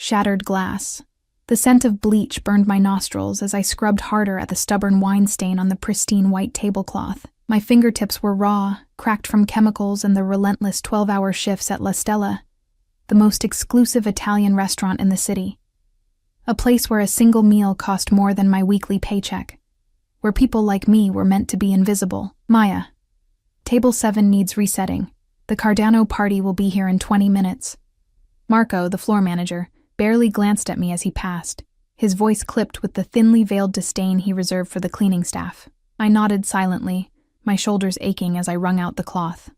shattered glass. The scent of bleach burned my nostrils as I scrubbed harder at the stubborn wine stain on the pristine white tablecloth. My fingertips were raw, cracked from chemicals and the relentless 12-hour shifts at La Stella, the most exclusive Italian restaurant in the city. A place where a single meal cost more than my weekly paycheck. Where people like me were meant to be invisible. Maya. Table 7 needs resetting. The Cardano party will be here in 20 minutes. Marco, the floor manager, barely glanced at me as he passed, his voice clipped with the thinly veiled disdain he reserved for the cleaning staff. I nodded silently, my shoulders aching as I wrung out the cloth.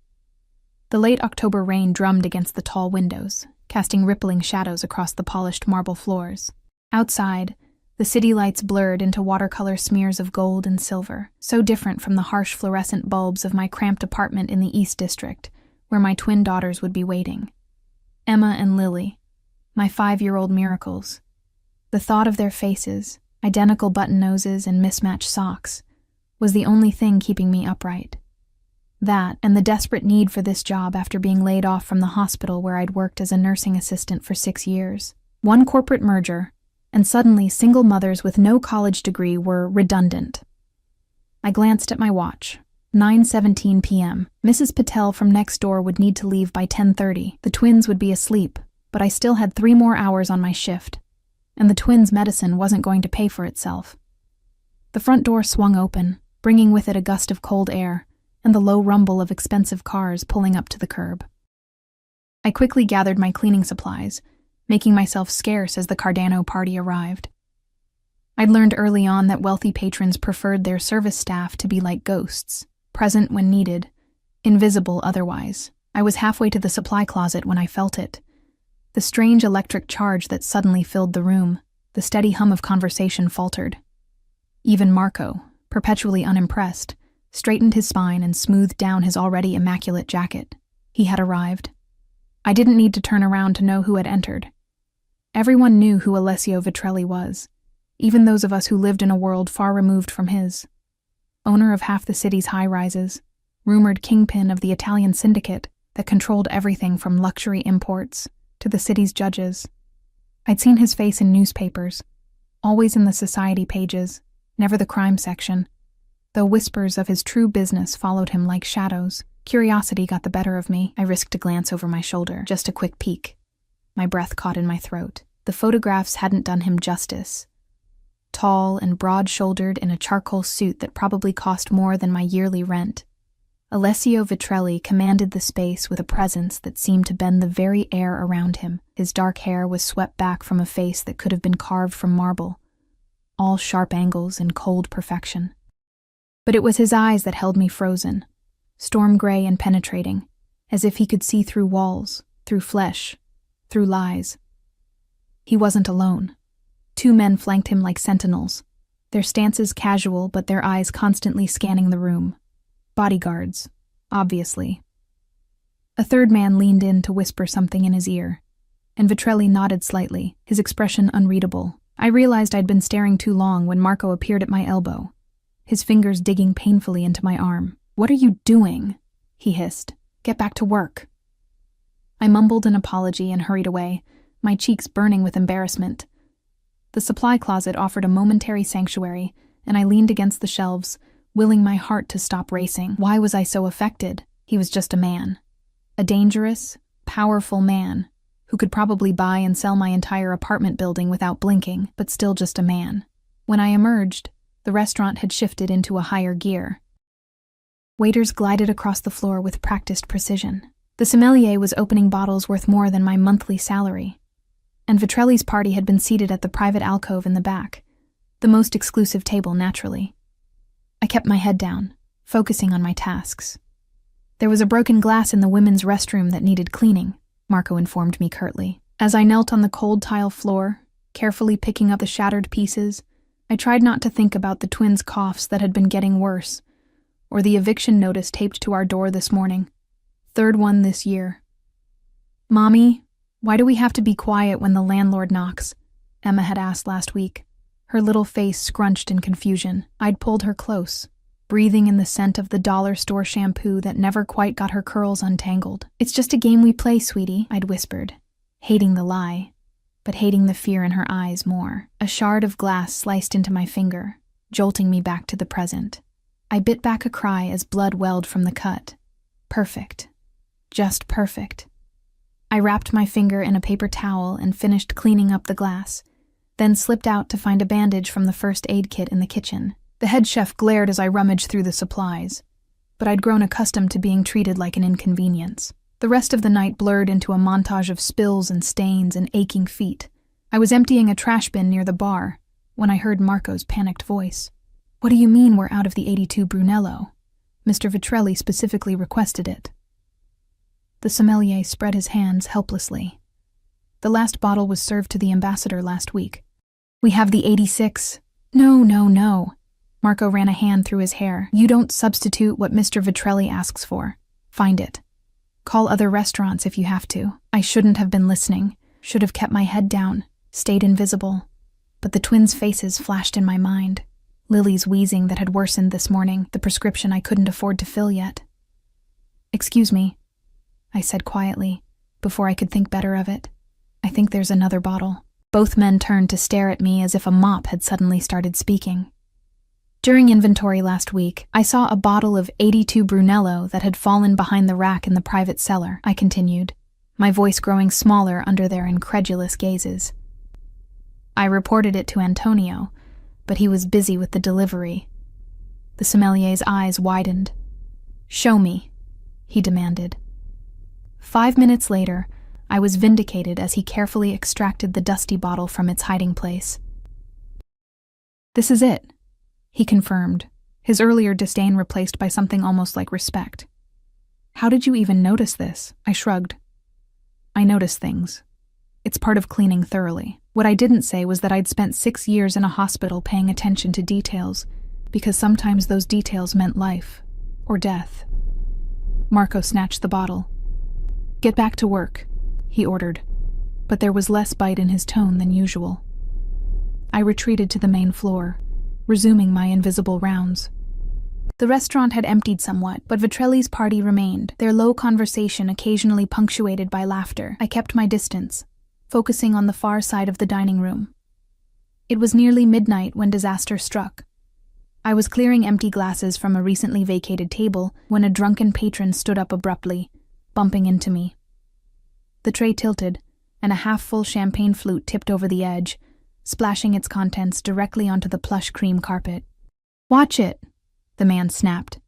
The late October rain drummed against the tall windows, casting rippling shadows across the polished marble floors. Outside, the city lights blurred into watercolor smears of gold and silver, so different from the harsh fluorescent bulbs of my cramped apartment in the East District, where my twin daughters would be waiting. Emma and Lily, my 5-year-old miracles. The thought of their faces, identical button noses and mismatched socks, was the only thing keeping me upright. That, and the desperate need for this job after being laid off from the hospital where I'd worked as a nursing assistant for 6 years. One corporate merger, and suddenly single mothers with no college degree were redundant. I glanced at my watch. 9:17 p.m. Mrs. Patel from next door would need to leave by 10:30. The twins would be asleep, but I still had 3 more hours on my shift, and the twins' medicine wasn't going to pay for itself. The front door swung open, bringing with it a gust of cold air and the low rumble of expensive cars pulling up to the curb. I quickly gathered my cleaning supplies, making myself scarce as the Cardano party arrived. I'd learned early on that wealthy patrons preferred their service staff to be like ghosts, present when needed, invisible otherwise. I was halfway to the supply closet when I felt it. The strange electric charge that suddenly filled the room, the steady hum of conversation faltered. Even Marco, perpetually unimpressed, straightened his spine and smoothed down his already immaculate jacket. He had arrived. I didn't need to turn around to know who had entered. Everyone knew who Alessio Vitrelli was, even those of us who lived in a world far removed from his. Owner of half the city's high-rises, rumored kingpin of the Italian syndicate that controlled everything from luxury imports to the city's judges. I'd seen his face in newspapers, always in the society pages, never the crime section, though whispers of his true business followed him like shadows. Curiosity got the better of me. I risked a glance over my shoulder, just a quick peek. My breath caught in my throat. The photographs hadn't done him justice. Tall and broad-shouldered in a charcoal suit that probably cost more than my yearly rent, Alessio Vitrelli commanded the space with a presence that seemed to bend the very air around him. His dark hair was swept back from a face that could have been carved from marble, all sharp angles and cold perfection. But it was his eyes that held me frozen, storm gray and penetrating, as if he could see through walls, through flesh, through lies. He wasn't alone. 2 men flanked him like sentinels, their stances casual but their eyes constantly scanning the room. Bodyguards, obviously. A 3rd man leaned in to whisper something in his ear, and Vitrelli nodded slightly, his expression unreadable. I realized I'd been staring too long when Marco appeared at my elbow, his fingers digging painfully into my arm. "What are you doing?" he hissed. "Get back to work." I mumbled an apology and hurried away, my cheeks burning with embarrassment. The supply closet offered a momentary sanctuary, and I leaned against the shelves, willing my heart to stop racing. Why was I so affected? He was just a man. A dangerous, powerful man, who could probably buy and sell my entire apartment building without blinking, but still just a man. When I emerged, the restaurant had shifted into a higher gear. Waiters glided across the floor with practiced precision. The sommelier was opening bottles worth more than my monthly salary. And Vitrelli's party had been seated at the private alcove in the back, the most exclusive table, naturally. I kept my head down, focusing on my tasks. There was a broken glass in the women's restroom that needed cleaning, Marco informed me curtly. As I knelt on the cold tile floor, carefully picking up the shattered pieces, I tried not to think about the twins' coughs that had been getting worse, or the eviction notice taped to our door this morning. 3rd one this year. "Mommy, why do we have to be quiet when the landlord knocks?" Emma had asked last week, her little face scrunched in confusion. I'd pulled her close, breathing in the scent of the dollar store shampoo that never quite got her curls untangled. "It's just a game we play, sweetie," I'd whispered, hating the lie. but hating the fear in her eyes more. A shard of glass sliced into my finger, jolting me back to the present. I bit back a cry as blood welled from the cut. Perfect. Just perfect. I wrapped my finger in a paper towel and finished cleaning up the glass, then slipped out to find a bandage from the first aid kit in the kitchen. The head chef glared as I rummaged through the supplies, but I'd grown accustomed to being treated like an inconvenience. The rest of the night blurred into a montage of spills and stains and aching feet. I was emptying a trash bin near the bar when I heard Marco's panicked voice. "What do you mean we're out of the 82 Brunello? Mr. Vitrelli specifically requested it." The sommelier spread his hands helplessly. "The last bottle was served to the ambassador last week. We have the 86. No. Marco ran a hand through his hair. "You don't substitute what Mr. Vitrelli asks for. Find it. Call other restaurants if you have to." I shouldn't have been listening. Should have kept my head down, stayed invisible. But the twins' faces flashed in my mind. Lily's wheezing that had worsened this morning, the prescription I couldn't afford to fill yet. "Excuse me," I said quietly, before I could think better of it. "I think there's another bottle." Both men turned to stare at me as if a mop had suddenly started speaking. "During inventory last week, I saw a bottle of 82 Brunello that had fallen behind the rack in the private cellar," I continued, my voice growing smaller under their incredulous gazes. "I reported it to Antonio, but he was busy with the delivery." The sommelier's eyes widened. "Show me," he demanded. 5 minutes later, I was vindicated as he carefully extracted the dusty bottle from its hiding place. "This is it," he confirmed, his earlier disdain replaced by something almost like respect. "How did you even notice this?" I shrugged. "I notice things. It's part of cleaning thoroughly." What I didn't say was that I'd spent 6 years in a hospital paying attention to details, because sometimes those details meant life or death. Marco snatched the bottle. "Get back to work," he ordered, but there was less bite in his tone than usual. I retreated to the main floor, resuming my invisible rounds. The restaurant had emptied somewhat, but Vitrelli's party remained, their low conversation occasionally punctuated by laughter. I kept my distance, focusing on the far side of the dining room. It was nearly midnight when disaster struck. I was clearing empty glasses from a recently vacated table when a drunken patron stood up abruptly, bumping into me. The tray tilted, and a half-full champagne flute tipped over the edge, splashing its contents directly onto the plush cream carpet. "Watch it," the man snapped,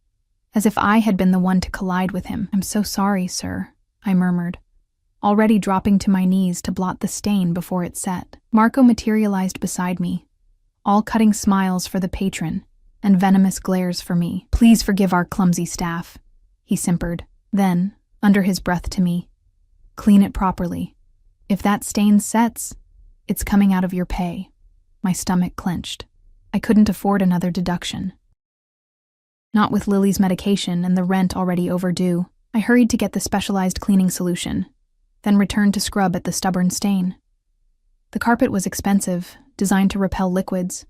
as if I had been the one to collide with him. "I'm so sorry, sir," I murmured, already dropping to my knees to blot the stain before it set. Marco materialized beside me, all cutting smiles for the patron and venomous glares for me. "Please forgive our clumsy staff," he simpered. Then, under his breath to me, "Clean it properly. If that stain sets, it's coming out of your pay." My stomach clenched. I couldn't afford another deduction. Not with Lily's medication and the rent already overdue. I hurried to get the specialized cleaning solution, then returned to scrub at the stubborn stain. The carpet was expensive, designed to repel liquids,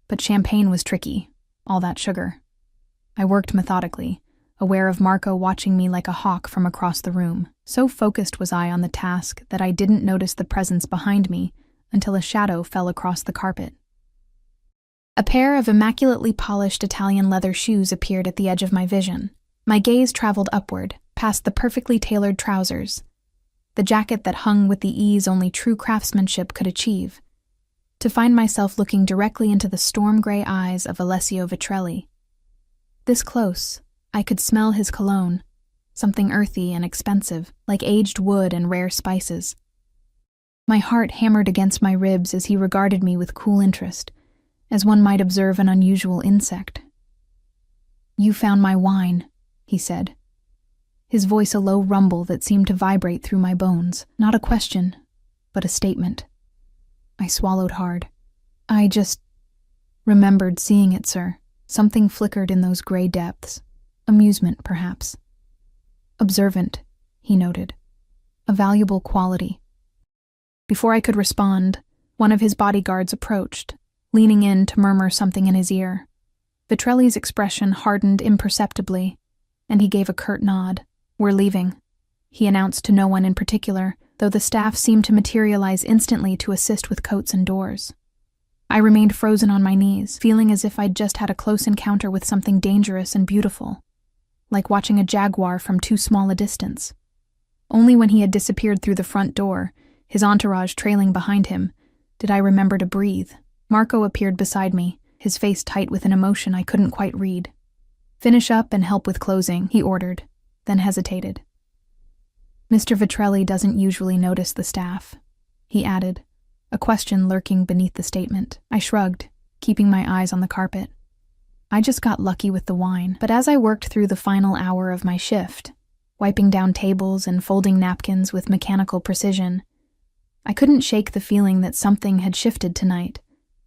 but champagne was tricky, all that sugar. I worked methodically, aware of Marco watching me like a hawk from across the room. So focused was I on the task that I didn't notice the presence behind me until a shadow fell across the carpet. A pair of immaculately polished Italian leather shoes appeared at the edge of my vision. My gaze traveled upward, past the perfectly tailored trousers, the jacket that hung with the ease only true craftsmanship could achieve, to find myself looking directly into the storm-gray eyes of Alessio Vitrelli. This close, I could smell his cologne, something earthy and expensive, like aged wood and rare spices. My heart hammered against my ribs as he regarded me with cool interest, as one might observe an unusual insect. "You found my wine," he said, his voice a low rumble that seemed to vibrate through my bones. Not a question, but a statement. I swallowed hard. "I just remembered seeing it, sir." Something flickered in those gray depths. Amusement, perhaps. "Observant," he noted. "A valuable quality." Before I could respond, one of his bodyguards approached, leaning in to murmur something in his ear. Vitrelli's expression hardened imperceptibly, and he gave a curt nod. "We're leaving," he announced to no one in particular, though the staff seemed to materialize instantly to assist with coats and doors. I remained frozen on my knees, feeling as if I'd just had a close encounter with something dangerous and beautiful, like watching a jaguar from too small a distance. Only when he had disappeared through the front door, his entourage trailing behind him, did I remember to breathe. Marco appeared beside me, his face tight with an emotion I couldn't quite read. "Finish up and help with closing," he ordered, then hesitated. "Mr. Vitrelli doesn't usually notice the staff," he added, a question lurking beneath the statement. I shrugged, keeping my eyes on the carpet. I just got lucky with the wine, but as I worked through the final hour of my shift, wiping down tables and folding napkins with mechanical precision, I couldn't shake the feeling that something had shifted tonight,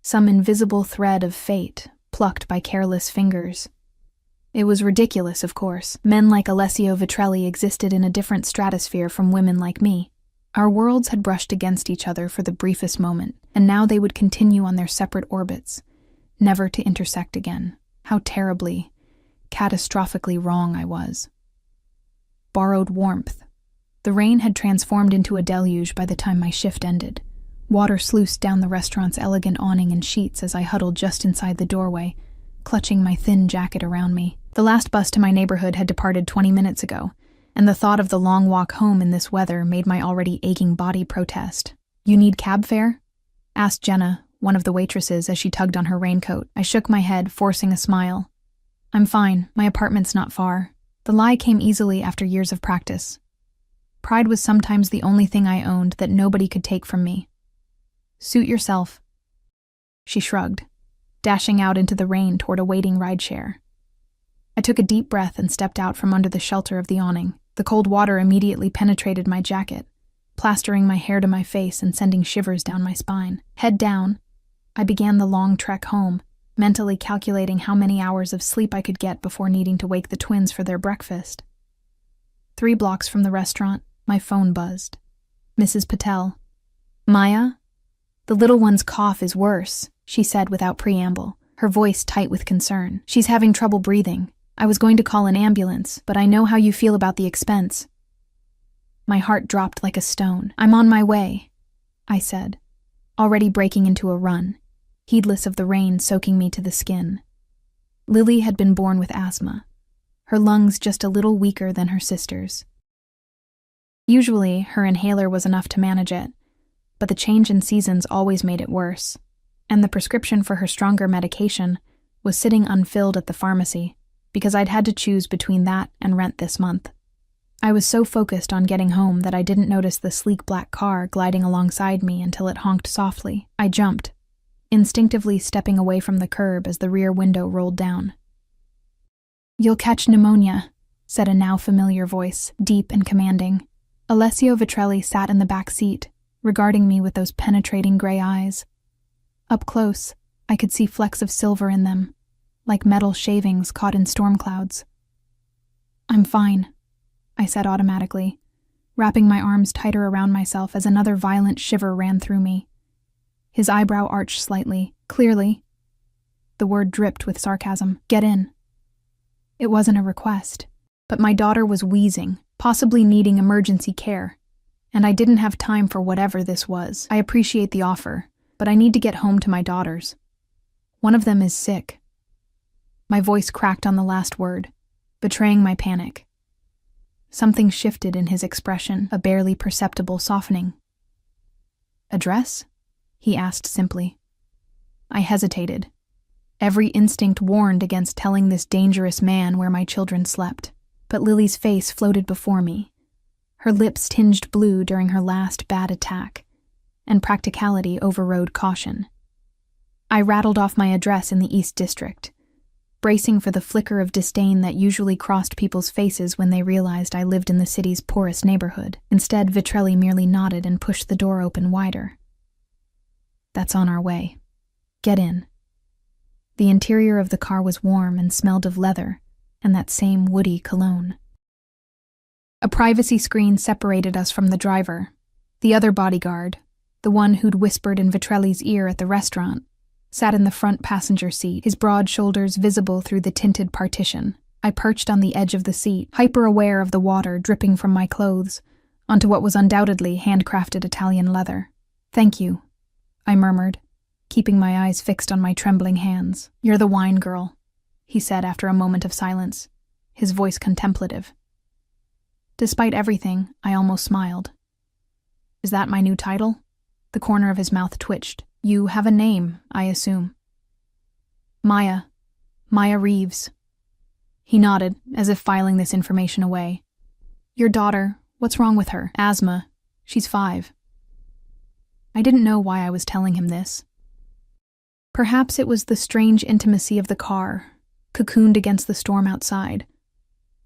some invisible thread of fate plucked by careless fingers. It was ridiculous, of course. Men like Alessio Vitrelli existed in a different stratosphere from women like me. Our worlds had brushed against each other for the briefest moment, and now they would continue on their separate orbits, never to intersect again. How terribly, catastrophically wrong I was. Borrowed warmth. The rain had transformed into a deluge by the time my shift ended. Water sluiced down the restaurant's elegant awning and sheets as I huddled just inside the doorway, clutching my thin jacket around me. The last bus to my neighborhood had departed 20 minutes ago, and the thought of the long walk home in this weather made my already aching body protest. "You need cab fare?" asked Jenna, one of the waitresses, as she tugged on her raincoat. I shook my head, forcing a smile. "I'm fine. My apartment's not far." The lie came easily after years of practice. Pride was sometimes the only thing I owned that nobody could take from me. "Suit yourself." She shrugged, dashing out into the rain toward a waiting rideshare. I took a deep breath and stepped out from under the shelter of the awning. The cold water immediately penetrated my jacket, plastering my hair to my face and sending shivers down my spine. Head down, I began the long trek home, mentally calculating how many hours of sleep I could get before needing to wake the twins for their breakfast. 3 blocks from the restaurant, my phone buzzed. Mrs. Patel. "Maya?" "The little one's cough is worse," she said without preamble, her voice tight with concern. "She's having trouble breathing. I was going to call an ambulance, but I know how you feel about the expense." My heart dropped like a stone. "I'm on my way," I said, already breaking into a run, heedless of the rain soaking me to the skin. Lily had been born with asthma, her lungs just a little weaker than her sister's. Usually, her inhaler was enough to manage it, but the change in seasons always made it worse, and the prescription for her stronger medication was sitting unfilled at the pharmacy, because I'd had to choose between that and rent this month. I was so focused on getting home that I didn't notice the sleek black car gliding alongside me until it honked softly. I jumped, instinctively stepping away from the curb as the rear window rolled down. "You'll catch pneumonia," said a now familiar voice, deep and commanding. Alessio Vitrelli sat in the back seat, regarding me with those penetrating gray eyes. Up close, I could see flecks of silver in them, like metal shavings caught in storm clouds. "I'm fine," I said automatically, wrapping my arms tighter around myself as another violent shiver ran through me. His eyebrow arched slightly. "Clearly." The word dripped with sarcasm. "Get in." It wasn't a request, but my daughter was wheezing, possibly needing emergency care, and I didn't have time for whatever this was. "I appreciate the offer, but I need to get home to my daughters. One of them is sick." My voice cracked on the last word, betraying my panic. Something shifted in his expression, a barely perceptible softening. "Address?" he asked simply. I hesitated. Every instinct warned against telling this dangerous man where my children slept, but Lily's face floated before me. Her lips tinged blue during her last bad attack, and practicality overrode caution. I rattled off my address in the East District, bracing for the flicker of disdain that usually crossed people's faces when they realized I lived in the city's poorest neighborhood. Instead, Vitrelli merely nodded and pushed the door open wider. "That's on our way. Get in." The interior of the car was warm and smelled of leather and that same woody cologne. A privacy screen separated us from the driver. The other bodyguard, the one who'd whispered in Vitrelli's ear at the restaurant, sat in the front passenger seat, his broad shoulders visible through the tinted partition. I perched on the edge of the seat, hyper-aware of the water dripping from my clothes, onto what was undoubtedly handcrafted Italian leather. "Thank you," I murmured, keeping my eyes fixed on my trembling hands. "You're the wine girl," he said after a moment of silence, his voice contemplative. Despite everything, I almost smiled. "Is that my new title?" The corner of his mouth twitched. "You have a name, I assume." Maya Reeves." He nodded, as if filing this information away. "Your daughter, what's wrong with her?" "Asthma. She's 5. I didn't know why I was telling him this. Perhaps it was the strange intimacy of the car, cocooned against the storm outside.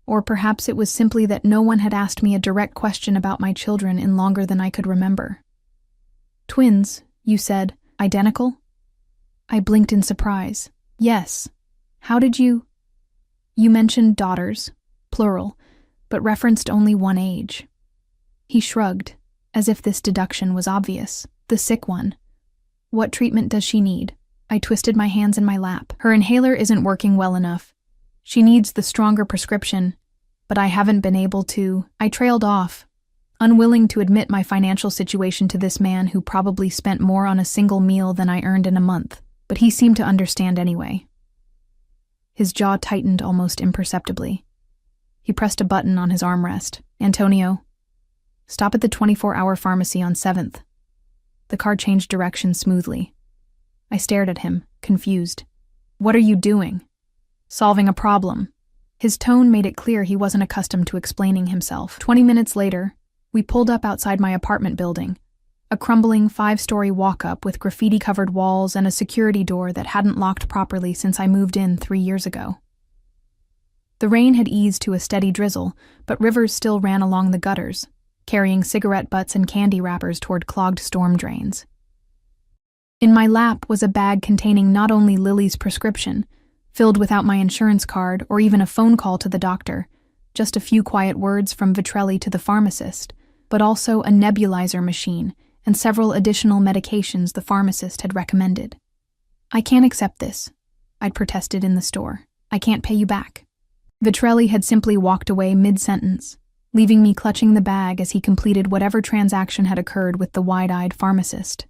Or perhaps it was simply that no one had asked me a direct question about my children in longer than I could remember. "Twins, you said, identical?" I blinked in surprise. "Yes. How did you—" "You mentioned daughters, plural, but referenced only one age." He shrugged, as if this deduction was obvious. "The sick one. What treatment does she need?" I twisted my hands in my lap. "Her inhaler isn't working well enough. She needs the stronger prescription, but I haven't been able to—" I trailed off, unwilling to admit my financial situation to this man who probably spent more on a single meal than I earned in a month, but he seemed to understand anyway. His jaw tightened almost imperceptibly. He pressed a button on his armrest. "Antonio, stop at the 24-hour pharmacy on 7th. The car changed direction smoothly. I stared at him, confused. "What are you doing?" "Solving a problem." His tone made it clear he wasn't accustomed to explaining himself. 20 minutes later, we pulled up outside my apartment building, a crumbling 5-story walk-up with graffiti-covered walls and a security door that hadn't locked properly since I moved in 3 years ago. The rain had eased to a steady drizzle, but rivers still ran along the gutters, carrying cigarette butts and candy wrappers toward clogged storm drains. In my lap was a bag containing not only Lily's prescription, filled without my insurance card or even a phone call to the doctor, just a few quiet words from Vitrelli to the pharmacist, but also a nebulizer machine and several additional medications the pharmacist had recommended. "I can't accept this," I'd protested in the store. "I can't pay you back." Vitrelli had simply walked away mid-sentence, leaving me clutching the bag as he completed whatever transaction had occurred with the wide-eyed pharmacist.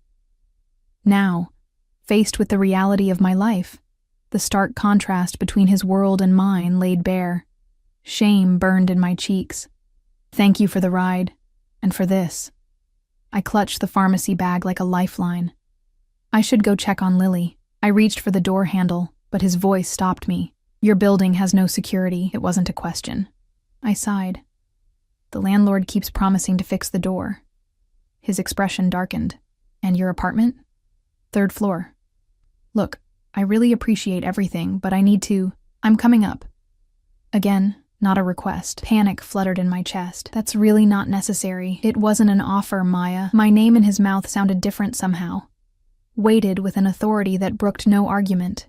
Now, faced with the reality of my life, the stark contrast between his world and mine laid bare. Shame burned in my cheeks. "Thank you for the ride, and for this." I clutched the pharmacy bag like a lifeline. "I should go check on Lily." I reached for the door handle, but his voice stopped me. "Your building has no security." It wasn't a question. I sighed. "The landlord keeps promising to fix the door." His expression darkened. "And your apartment?" "3rd floor." "Look, I really appreciate everything, but I need to— I'm coming up." Again, not a request. Panic fluttered in my chest. "That's really not necessary. It wasn't an offer, Maya." My name in his mouth sounded different somehow, weighted with an authority that brooked no argument.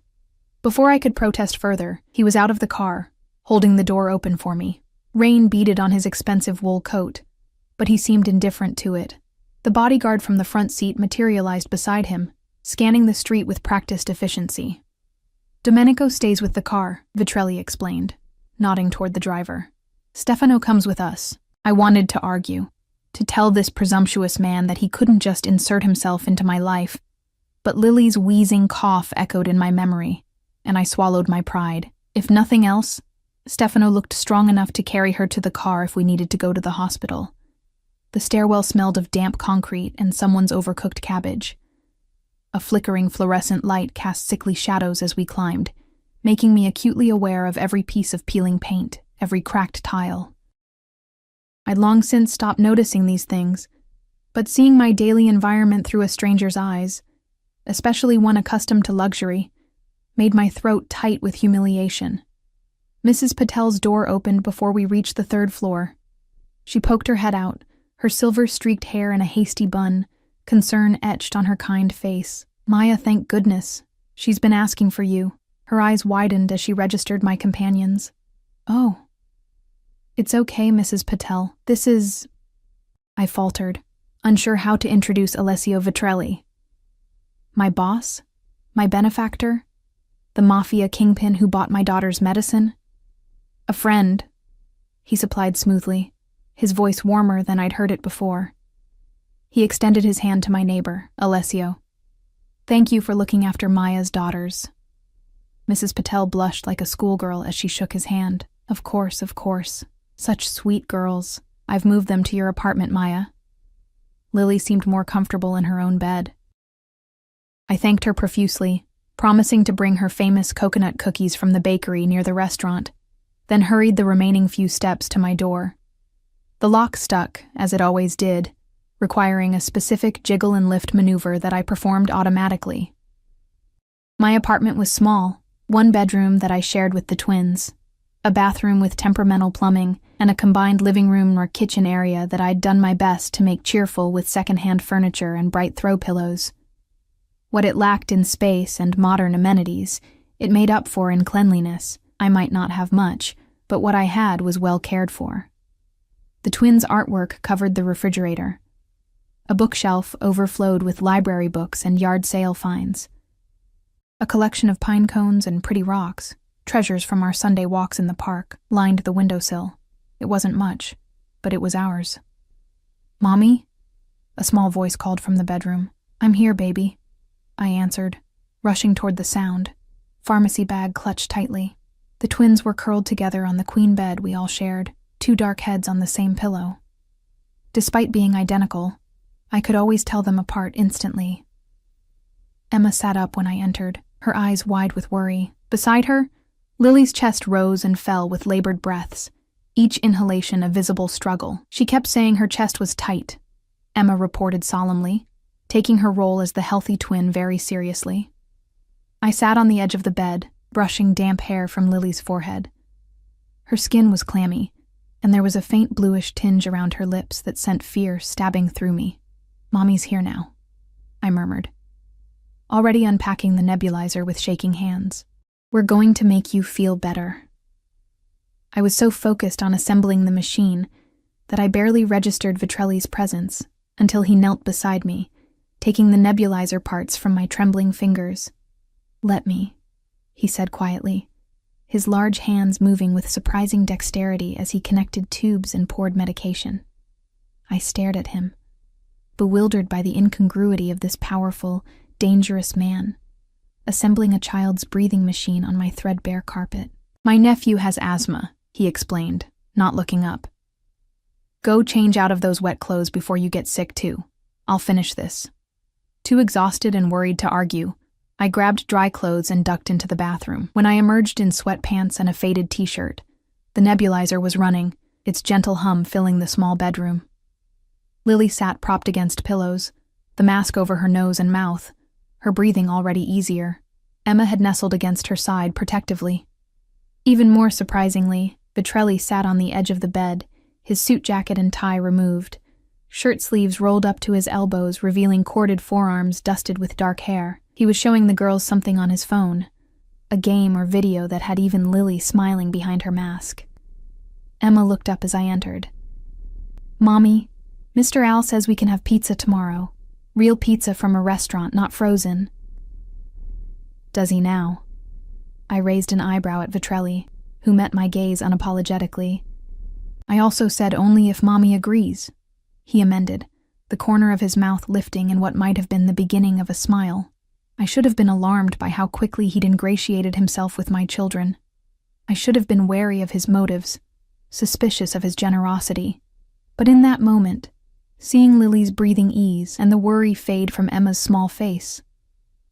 Before I could protest further, he was out of the car, holding the door open for me. Rain beaded on his expensive wool coat, but he seemed indifferent to it. The bodyguard from the front seat materialized beside him, scanning the street with practiced efficiency. "Domenico stays with the car," Vitrelli explained, nodding toward the driver. "Stefano comes with us." I wanted to argue, to tell this presumptuous man that he couldn't just insert himself into my life, but Lily's wheezing cough echoed in my memory, and I swallowed my pride. If nothing else, Stefano looked strong enough to carry her to the car if we needed to go to the hospital. The stairwell smelled of damp concrete and someone's overcooked cabbage. A flickering fluorescent light cast sickly shadows as we climbed, making me acutely aware of every piece of peeling paint, every cracked tile. I'd long since stopped noticing these things, but seeing my daily environment through a stranger's eyes, especially one accustomed to luxury, made my throat tight with humiliation. Mrs. Patel's door opened before we reached the 3rd floor. She poked her head out, her silver-streaked hair in a hasty bun, concern etched on her kind face. "Maya, thank goodness. She's been asking for you." Her eyes widened as she registered my companions. "Oh. It's okay, Mrs. Patel. This is—" I faltered, unsure how to introduce Alessio Vitrelli. My boss? My benefactor? The Mafia kingpin who bought my daughter's medicine? "A friend," he supplied smoothly. his voice warmer than I'd heard it before. He extended his hand to my neighbor, Alessio. "Thank you for looking after Maya's daughters." Mrs. Patel blushed like a schoolgirl as she shook his hand. Of course, of course. Such sweet girls. I've moved them to your apartment, Maya." Lily seemed more comfortable in her own bed. I thanked her profusely, promising to bring her famous coconut cookies from the bakery near the restaurant, then hurried the remaining few steps to my door. The lock stuck, as it always did, requiring a specific jiggle and lift maneuver that I performed automatically. My apartment was small, one bedroom that I shared with the twins, a bathroom with temperamental plumbing, and a combined living room or kitchen area that I'd done my best to make cheerful with secondhand furniture and bright throw pillows. What it lacked in space and modern amenities, it made up for in cleanliness. I might not have much, but what I had was well cared for. The twins' artwork covered the refrigerator. A bookshelf overflowed with library books and yard sale finds. A collection of pine cones and pretty rocks, treasures from our Sunday walks in the park, lined the windowsill. It wasn't much, but it was ours. "Mommy?" A small voice called from the bedroom. "I'm here, baby," I answered, rushing toward the sound, pharmacy bag clutched tightly. The twins were curled together on the queen bed we all shared, two dark heads on the same pillow. Despite being identical, I could always tell them apart instantly. Emma sat up when I entered, her eyes wide with worry. Beside her, Lily's chest rose and fell with labored breaths, each inhalation a visible struggle. She kept saying her chest was tight, Emma reported solemnly, taking her role as the healthy twin very seriously. I sat on the edge of the bed, brushing damp hair from Lily's forehead. Her skin was clammy, and there was a faint bluish tinge around her lips that sent fear stabbing through me. "Mommy's here now," I murmured, already unpacking the nebulizer with shaking hands. "We're going to make you feel better." I was so focused on assembling the machine that I barely registered Vitrelli's presence until he knelt beside me, taking the nebulizer parts from my trembling fingers. "Let me," he said quietly, his large hands moving with surprising dexterity as he connected tubes and poured medication. I stared at him, bewildered by the incongruity of this powerful, dangerous man, assembling a child's breathing machine on my threadbare carpet. "My nephew has asthma," he explained, not looking up. "Go change out of those wet clothes before you get sick too. I'll finish this." Too exhausted and worried to argue, I grabbed dry clothes and ducked into the bathroom. When I emerged in sweatpants and a faded t-shirt, the nebulizer was running, its gentle hum filling the small bedroom. Lily sat propped against pillows, the mask over her nose and mouth, her breathing already easier. Emma had nestled against her side protectively. Even more surprisingly, Vitrelli sat on the edge of the bed, his suit jacket and tie removed, shirt sleeves rolled up to his elbows, revealing corded forearms dusted with dark hair. He was showing the girls something on his phone, a game or video that had even Lily smiling behind her mask. Emma looked up as I entered. "Mommy, Mr. Al says we can have pizza tomorrow. Real pizza from a restaurant, not frozen." "Does he now?" I raised an eyebrow at Vitrelli, who met my gaze unapologetically. "I also said only if Mommy agrees," he amended, the corner of his mouth lifting in what might have been the beginning of a smile. I should have been alarmed by how quickly he'd ingratiated himself with my children. I should have been wary of his motives, suspicious of his generosity. But in that moment, seeing Lily's breathing ease and the worry fade from Emma's small face,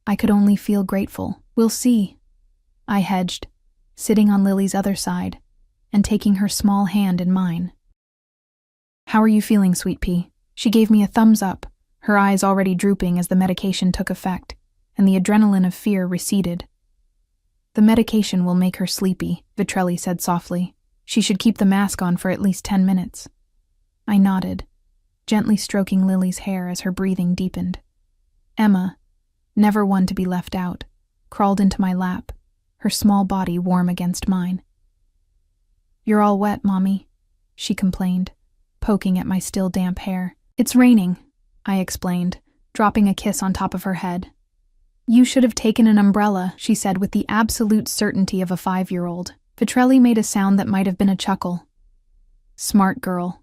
I could only feel grateful. "We'll see," I hedged, sitting on Lily's other side and taking her small hand in mine. "How are you feeling, Sweet Pea?" She gave me a thumbs up, her eyes already drooping as the medication took effect, and the adrenaline of fear receded. "The medication will make her sleepy," Vitrelli said softly. "She should keep the mask on for at least 10 minutes. I nodded, gently stroking Lily's hair as her breathing deepened. Emma, never one to be left out, crawled into my lap, her small body warm against mine. "You're all wet, Mommy," she complained, poking at my still damp hair. "It's raining," I explained, dropping a kiss on top of her head. "You should have taken an umbrella," she said with the absolute certainty of a 5-year-old. Vitrelli made a sound that might have been a chuckle. "Smart girl,"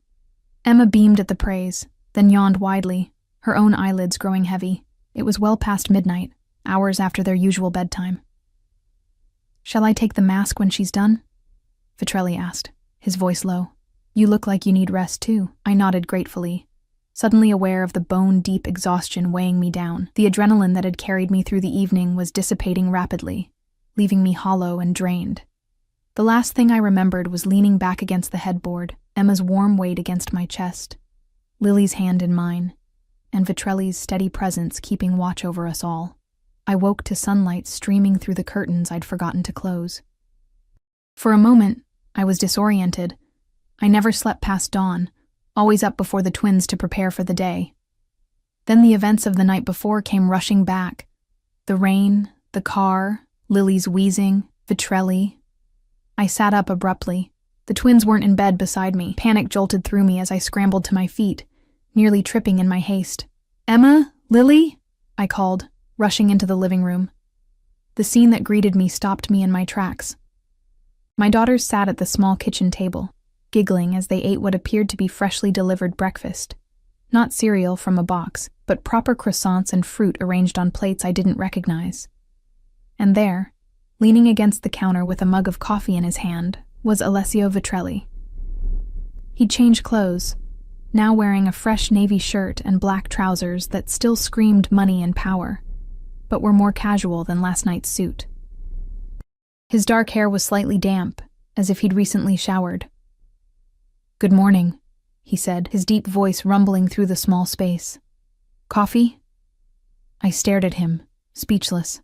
Emma beamed at the praise, then yawned widely, her own eyelids growing heavy. It was well past midnight, hours after their usual bedtime. "Shall I take the mask when she's done?" Vitrelli asked, his voice low. "You look like you need rest too." I nodded gratefully, suddenly aware of the bone-deep exhaustion weighing me down. The adrenaline that had carried me through the evening was dissipating rapidly, leaving me hollow and drained. The last thing I remembered was leaning back against the headboard, Emma's warm weight against my chest, Lily's hand in mine, and Vitrelli's steady presence keeping watch over us all. I woke to sunlight streaming through the curtains I'd forgotten to close. For a moment, I was disoriented. I never slept past dawn, always up before the twins to prepare for the day. Then the events of the night before came rushing back. The rain, the car, Lily's wheezing, Vitrelli. I sat up abruptly. The twins weren't in bed beside me. Panic jolted through me as I scrambled to my feet, nearly tripping in my haste. "Emma? Lily?" I called, rushing into the living room. The scene that greeted me stopped me in my tracks. My daughters sat at the small kitchen table, giggling as they ate what appeared to be freshly delivered breakfast. Not cereal from a box, but proper croissants and fruit arranged on plates I didn't recognize. And there, leaning against the counter with a mug of coffee in his hand, was Alessio Vitrelli. He'd changed clothes, now wearing a fresh navy shirt and black trousers that still screamed money and power, but were more casual than last night's suit. His dark hair was slightly damp, as if he'd recently showered. "Good morning," he said, his deep voice rumbling through the small space. "Coffee?" I stared at him, speechless.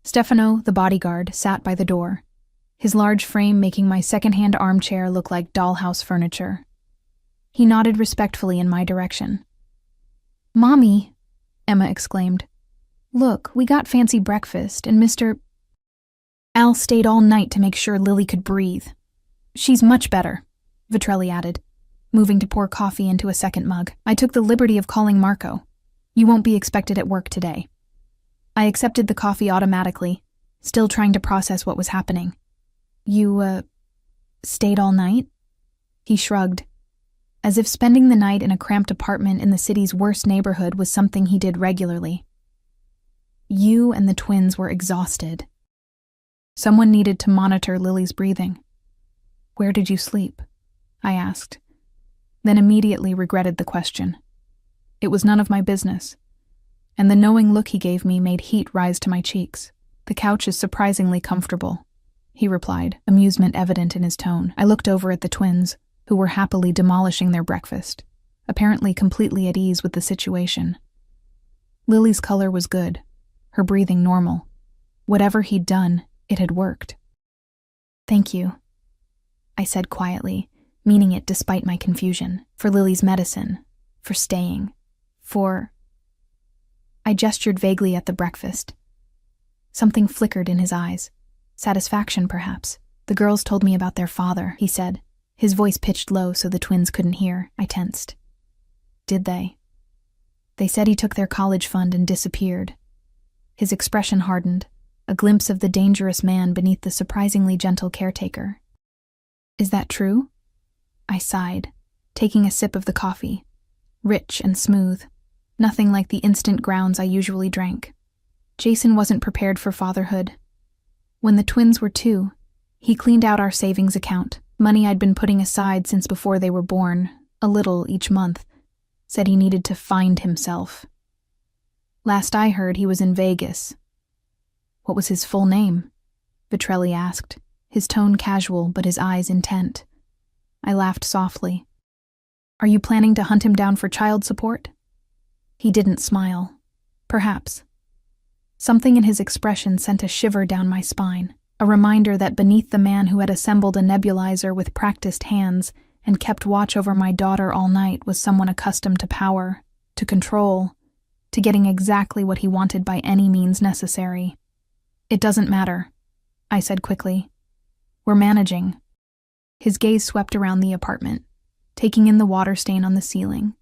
Stefano, the bodyguard, sat by the door, his large frame making my second-hand armchair look like dollhouse furniture. He nodded respectfully in my direction. "Mommy," Emma exclaimed. "Look, we got fancy breakfast, and Mr. Al stayed all night to make sure Lily could breathe. She's much better," Vitrelli added, moving to pour coffee into a second mug. "I took the liberty of calling Marco. You won't be expected at work today." I accepted the coffee automatically, still trying to process what was happening. You, stayed all night?" He shrugged, as if spending the night in a cramped apartment in the city's worst neighborhood was something he did regularly. "You and the twins were exhausted. Someone needed to monitor Lily's breathing." "Where did you sleep?" I asked, then immediately regretted the question. It was none of my business, and the knowing look he gave me made heat rise to my cheeks. "The couch is surprisingly comfortable," he replied, amusement evident in his tone. I looked over at the twins, who were happily demolishing their breakfast, apparently completely at ease with the situation. Lily's color was good, her breathing normal. Whatever he'd done, it had worked. "Thank you," I said quietly, meaning it despite my confusion. "For Lily's medicine, for staying, for—" I gestured vaguely at the breakfast. Something flickered in his eyes. Satisfaction, perhaps. "The girls told me about their father," he said, his voice pitched low so the twins couldn't hear. I tensed. "Did they?" "They said he took their college fund and disappeared." His expression hardened, a glimpse of the dangerous man beneath the surprisingly gentle caretaker. "Is that true?" I sighed, taking a sip of the coffee. Rich and smooth, nothing like the instant grounds I usually drank. Jason wasn't prepared for fatherhood. When the twins were 2, he cleaned out our savings account, money I'd been putting aside since before they were born, a little each month, said he needed to find himself. Last I heard, he was in Vegas. "What was his full name?" Vitrelli asked, his tone casual but his eyes intent. I laughed softly. "Are you planning to hunt him down for child support?" He didn't smile. Perhaps. Something in his expression sent a shiver down my spine, a reminder that beneath the man who had assembled a nebulizer with practiced hands and kept watch over my daughter all night was someone accustomed to power, to control, to getting exactly what he wanted by any means necessary. "It doesn't matter," I said quickly. "We're managing." His gaze swept around the apartment, taking in the water stain on the ceiling,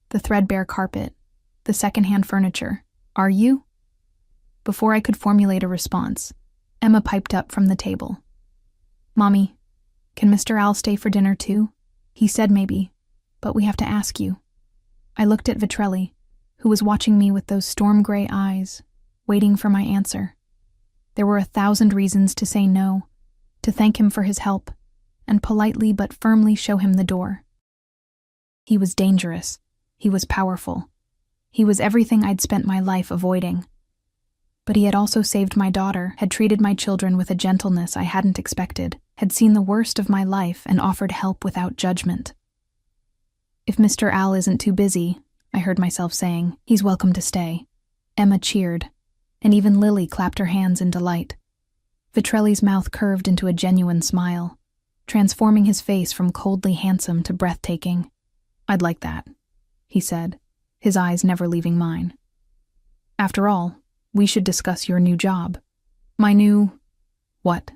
the threadbare carpet, the secondhand furniture. "Are you?" Before I could formulate a response, Emma piped up from the table. "Mommy, can Mr. Al stay for dinner too?" He said maybe, but we have to ask you." I looked at Vitrelli, who was watching me with those storm-gray eyes, waiting for my answer. There were 1,000 reasons to say no, to thank him for his help, and politely but firmly show him the door. He was dangerous. He was powerful. He was everything I'd spent my life avoiding. But he had also saved my daughter, had treated my children with a gentleness I hadn't expected, had seen the worst of my life and offered help without judgment. "If Mr. Al isn't too busy," I heard myself saying, "he's welcome to stay." Emma cheered, and even Lily clapped her hands in delight. Vitrelli's mouth curved into a genuine smile, transforming his face from coldly handsome to breathtaking. "I'd like that," he said, his eyes never leaving mine. "After all, we should discuss your new job." "My new... what?"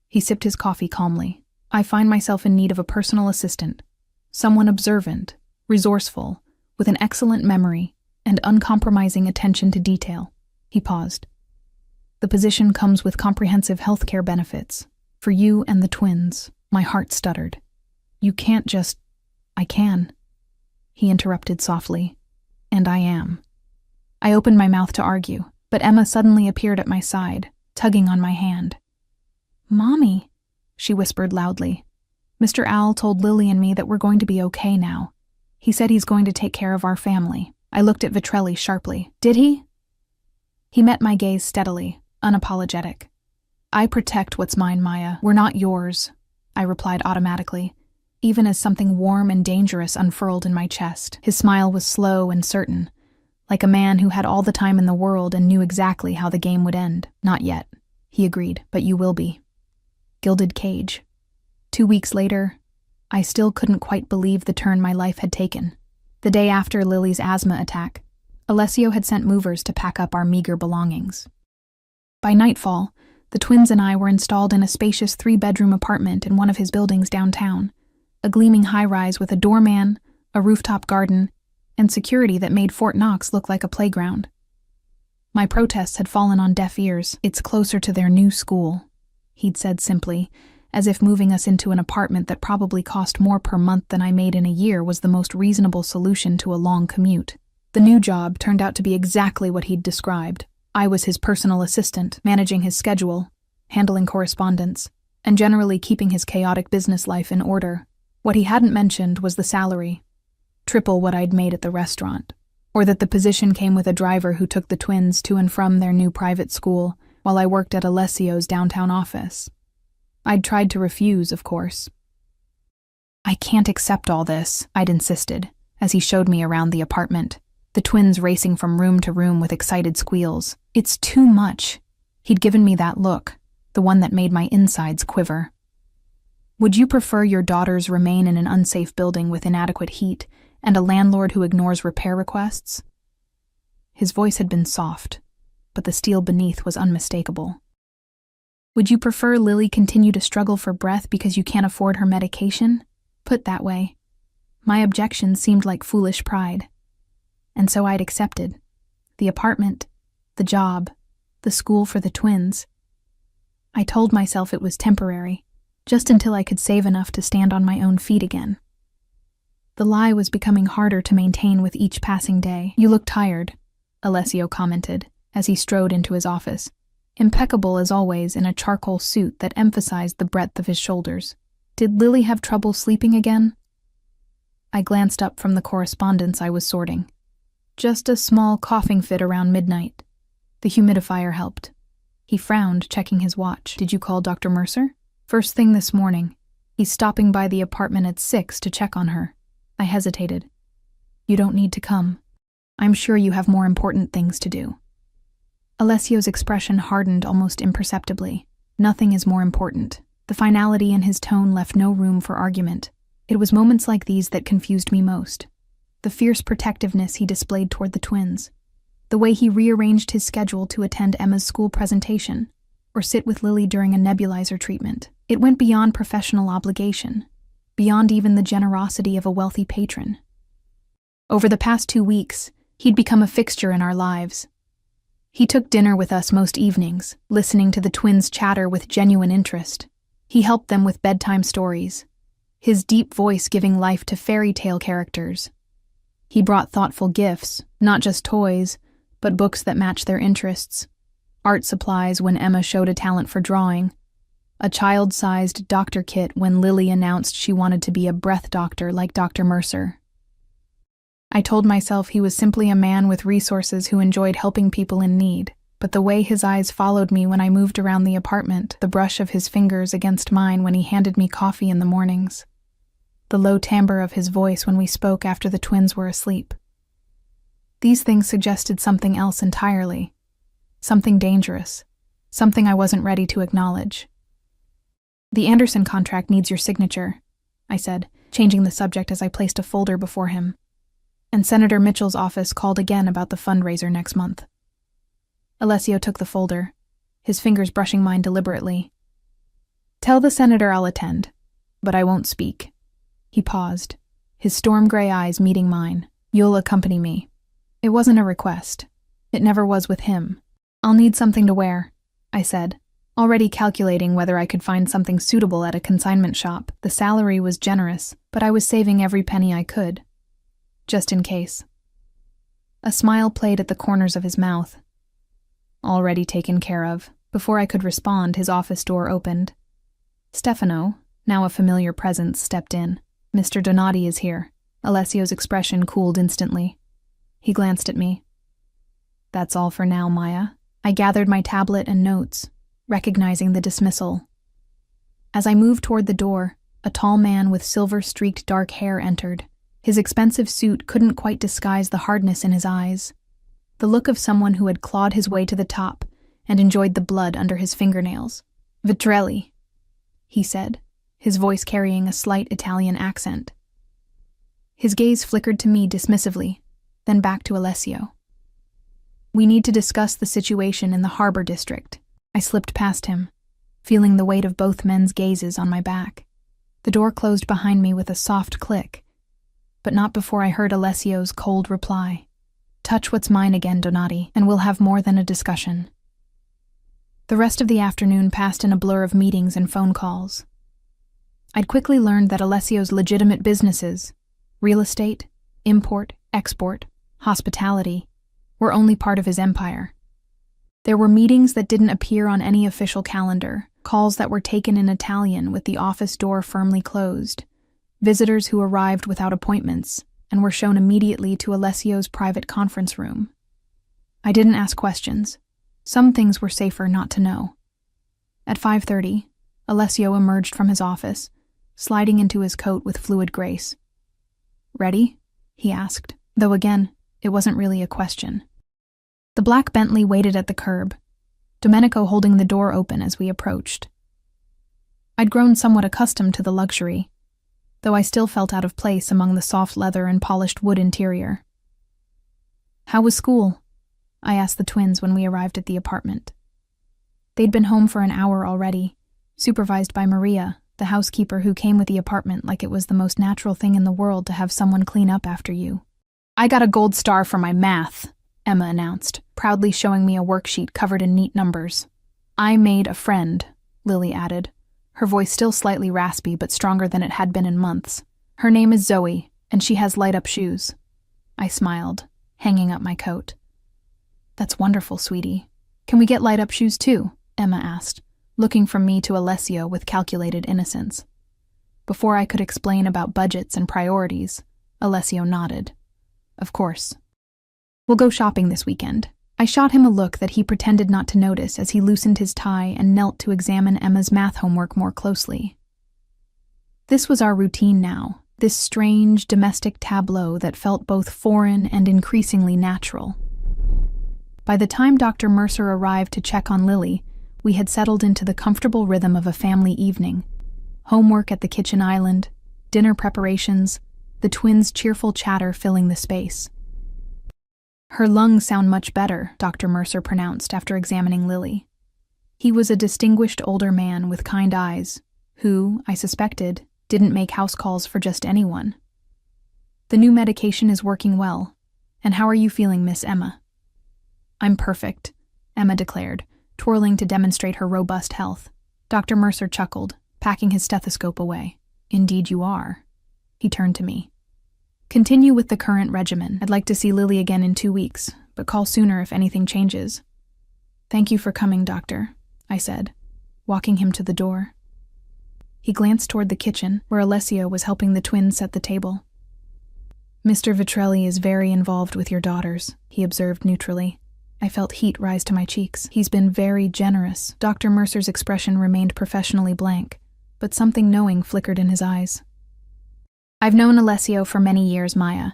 He sipped his coffee calmly. "I find myself in need of a personal assistant, someone observant, resourceful, with an excellent memory and uncompromising attention to detail." He paused. "The position comes with comprehensive healthcare benefits for you and the twins." My heart stuttered. "You can't just..." "I can," he interrupted softly, "and I am." I opened my mouth to argue, but Emma suddenly appeared at my side, tugging on my hand. "Mommy," she whispered loudly, "Mr. Al told Lily and me that we're going to be okay now. He said he's going to take care of our family." I looked at Vitrelli sharply. "Did he?" He met my gaze steadily, unapologetic. "I protect what's mine, Maya. We're not yours," I replied automatically, even as something warm and dangerous unfurled in my chest. His smile was slow and certain, like a man who had all the time in the world and knew exactly how the game would end. "Not yet," he agreed, "but you will be." Gilded cage. 2 weeks later, I still couldn't quite believe the turn my life had taken. The day after Lily's asthma attack, Alessio had sent movers to pack up our meager belongings. By nightfall, the twins and I were installed in a spacious 3-bedroom apartment in one of his buildings downtown, a gleaming high-rise with a doorman, a rooftop garden, and security that made Fort Knox look like a playground. My protests had fallen on deaf ears. "It's closer to their new school," he'd said simply, as if moving us into an apartment that probably cost more per month than I made in a year was the most reasonable solution to a long commute. The new job turned out to be exactly what he'd described. I was his personal assistant, managing his schedule, handling correspondence, and generally keeping his chaotic business life in order. What he hadn't mentioned was the salary, triple what I'd made at the restaurant, or that the position came with a driver who took the twins to and from their new private school while I worked at Alessio's downtown office. I'd tried to refuse, of course. "I can't accept all this," I'd insisted, as he showed me around the apartment, the twins racing from room to room with excited squeals. "It's too much." He'd given me that look, the one that made my insides quiver. "Would you prefer your daughters remain in an unsafe building with inadequate heat and a landlord who ignores repair requests?" His voice had been soft, but the steel beneath was unmistakable. "Would you prefer Lily continue to struggle for breath because you can't afford her medication?" Put that way, my objections seemed like foolish pride. And so I'd accepted. The apartment, the job, the school for the twins. I told myself it was temporary, just until I could save enough to stand on my own feet again. The lie was becoming harder to maintain with each passing day. "You look tired," Alessio commented, as he strode into his office, impeccable as always in a charcoal suit that emphasized the breadth of his shoulders. "Did Lily have trouble sleeping again?" I glanced up from the correspondence I was sorting. "Just a small coughing fit around midnight. The humidifier helped." He frowned, checking his watch. "Did you call Dr. Mercer?" "First thing this morning. He's stopping by the apartment at 6 to check on her." I hesitated. "You don't need to come. I'm sure you have more important things to do." Alessio's expression hardened almost imperceptibly. "Nothing is more important." The finality in his tone left no room for argument. It was moments like these that confused me most. The fierce protectiveness he displayed toward the twins. The way he rearranged his schedule to attend Emma's school presentation, or sit with Lily during a nebulizer treatment. It went beyond professional obligation, beyond even the generosity of a wealthy patron. Over the past 2 weeks, he'd become a fixture in our lives. He took dinner with us most evenings, listening to the twins chatter with genuine interest. He helped them with bedtime stories, his deep voice giving life to fairy tale characters. He brought thoughtful gifts, not just toys, but books that matched their interests, art supplies when Emma showed a talent for drawing, a child-sized doctor kit when Lily announced she wanted to be a breath doctor like Dr. Mercer. I told myself he was simply a man with resources who enjoyed helping people in need, but the way his eyes followed me when I moved around the apartment, the brush of his fingers against mine when he handed me coffee in the mornings, the low timbre of his voice when we spoke after the twins were asleep. These things suggested something else entirely, something dangerous, something I wasn't ready to acknowledge. "The Anderson contract needs your signature," I said, changing the subject as I placed a folder before him. "And Senator Mitchell's office called again about the fundraiser next month." Alessio took the folder, his fingers brushing mine deliberately. "Tell the senator I'll attend, but I won't speak." He paused, his storm gray eyes meeting mine. "You'll accompany me." It wasn't a request. It never was with him. "I'll need something to wear," I said, already calculating whether I could find something suitable at a consignment shop. The salary was generous, but I was saving every penny I could, just in case. A smile played at the corners of his mouth. Already taken care of. Before I could respond, his office door opened. Stefano, now a familiar presence, stepped in. "Mr. Donati is here." Alessio's expression cooled instantly. He glanced at me. "That's all for now, Maya." I gathered my tablet and notes, recognizing the dismissal. As I moved toward the door, a tall man with silver-streaked dark hair entered. His expensive suit couldn't quite disguise the hardness in his eyes, the look of someone who had clawed his way to the top and enjoyed the blood under his fingernails. "Vitrelli," he said, his voice carrying a slight Italian accent. His gaze flickered to me dismissively, then back to Alessio. "We need to discuss the situation in the harbor district." I slipped past him, feeling the weight of both men's gazes on my back. The door closed behind me with a soft click, but not before I heard Alessio's cold reply. "Touch what's mine again, Donati, and we'll have more than a discussion." The rest of the afternoon passed in a blur of meetings and phone calls. I'd quickly learned that Alessio's legitimate businesses, real estate, import, export, hospitality, were only part of his empire. There were meetings that didn't appear on any official calendar, calls that were taken in Italian with the office door firmly closed, visitors who arrived without appointments and were shown immediately to Alessio's private conference room. I didn't ask questions. Some things were safer not to know. At 5:30, Alessio emerged from his office, sliding into his coat with fluid grace. "Ready?" he asked, though again, it wasn't really a question. The black Bentley waited at the curb, Domenico holding the door open as we approached. I'd grown somewhat accustomed to the luxury, though I still felt out of place among the soft leather and polished wood interior. "How was school?" I asked the twins when we arrived at the apartment. They'd been home for an hour already, supervised by Maria, the housekeeper who came with the apartment like it was the most natural thing in the world to have someone clean up after you. "I got a gold star for my math," Emma announced, proudly showing me a worksheet covered in neat numbers. "I made a friend," Lily added, her voice still slightly raspy but stronger than it had been in months. "Her name is Zoe, and she has light-up shoes." I smiled, hanging up my coat. "That's wonderful, sweetie. Can we get light-up shoes too?" Emma asked, looking from me to Alessio with calculated innocence. Before I could explain about budgets and priorities, Alessio nodded. "Of course. We'll go shopping this weekend." I shot him a look that he pretended not to notice as he loosened his tie and knelt to examine Emma's math homework more closely. This was our routine now, this strange domestic tableau that felt both foreign and increasingly natural. By the time Dr. Mercer arrived to check on Lily, we had settled into the comfortable rhythm of a family evening. Homework at the kitchen island, dinner preparations, the twins' cheerful chatter filling the space. "Her lungs sound much better," Dr. Mercer pronounced after examining Lily. He was a distinguished older man with kind eyes, who, I suspected, didn't make house calls for just anyone. "The new medication is working well. And how are you feeling, Miss Emma?" "I'm perfect," Emma declared, twirling to demonstrate her robust health. Dr. Mercer chuckled, packing his stethoscope away. Indeed you are. He turned to me. Continue with the current regimen. I'd like to see Lily again in 2 weeks, but call sooner if anything changes. Thank you for coming, doctor, I said, walking him to the door. He glanced toward the kitchen, where Alessio was helping the twins set the table. Mr. Vitrelli is very involved with your daughters, he observed neutrally. I felt heat rise to my cheeks. He's been very generous. Dr. Mercer's expression remained professionally blank, but something knowing flickered in his eyes. I've known Alessio for many years, Maya.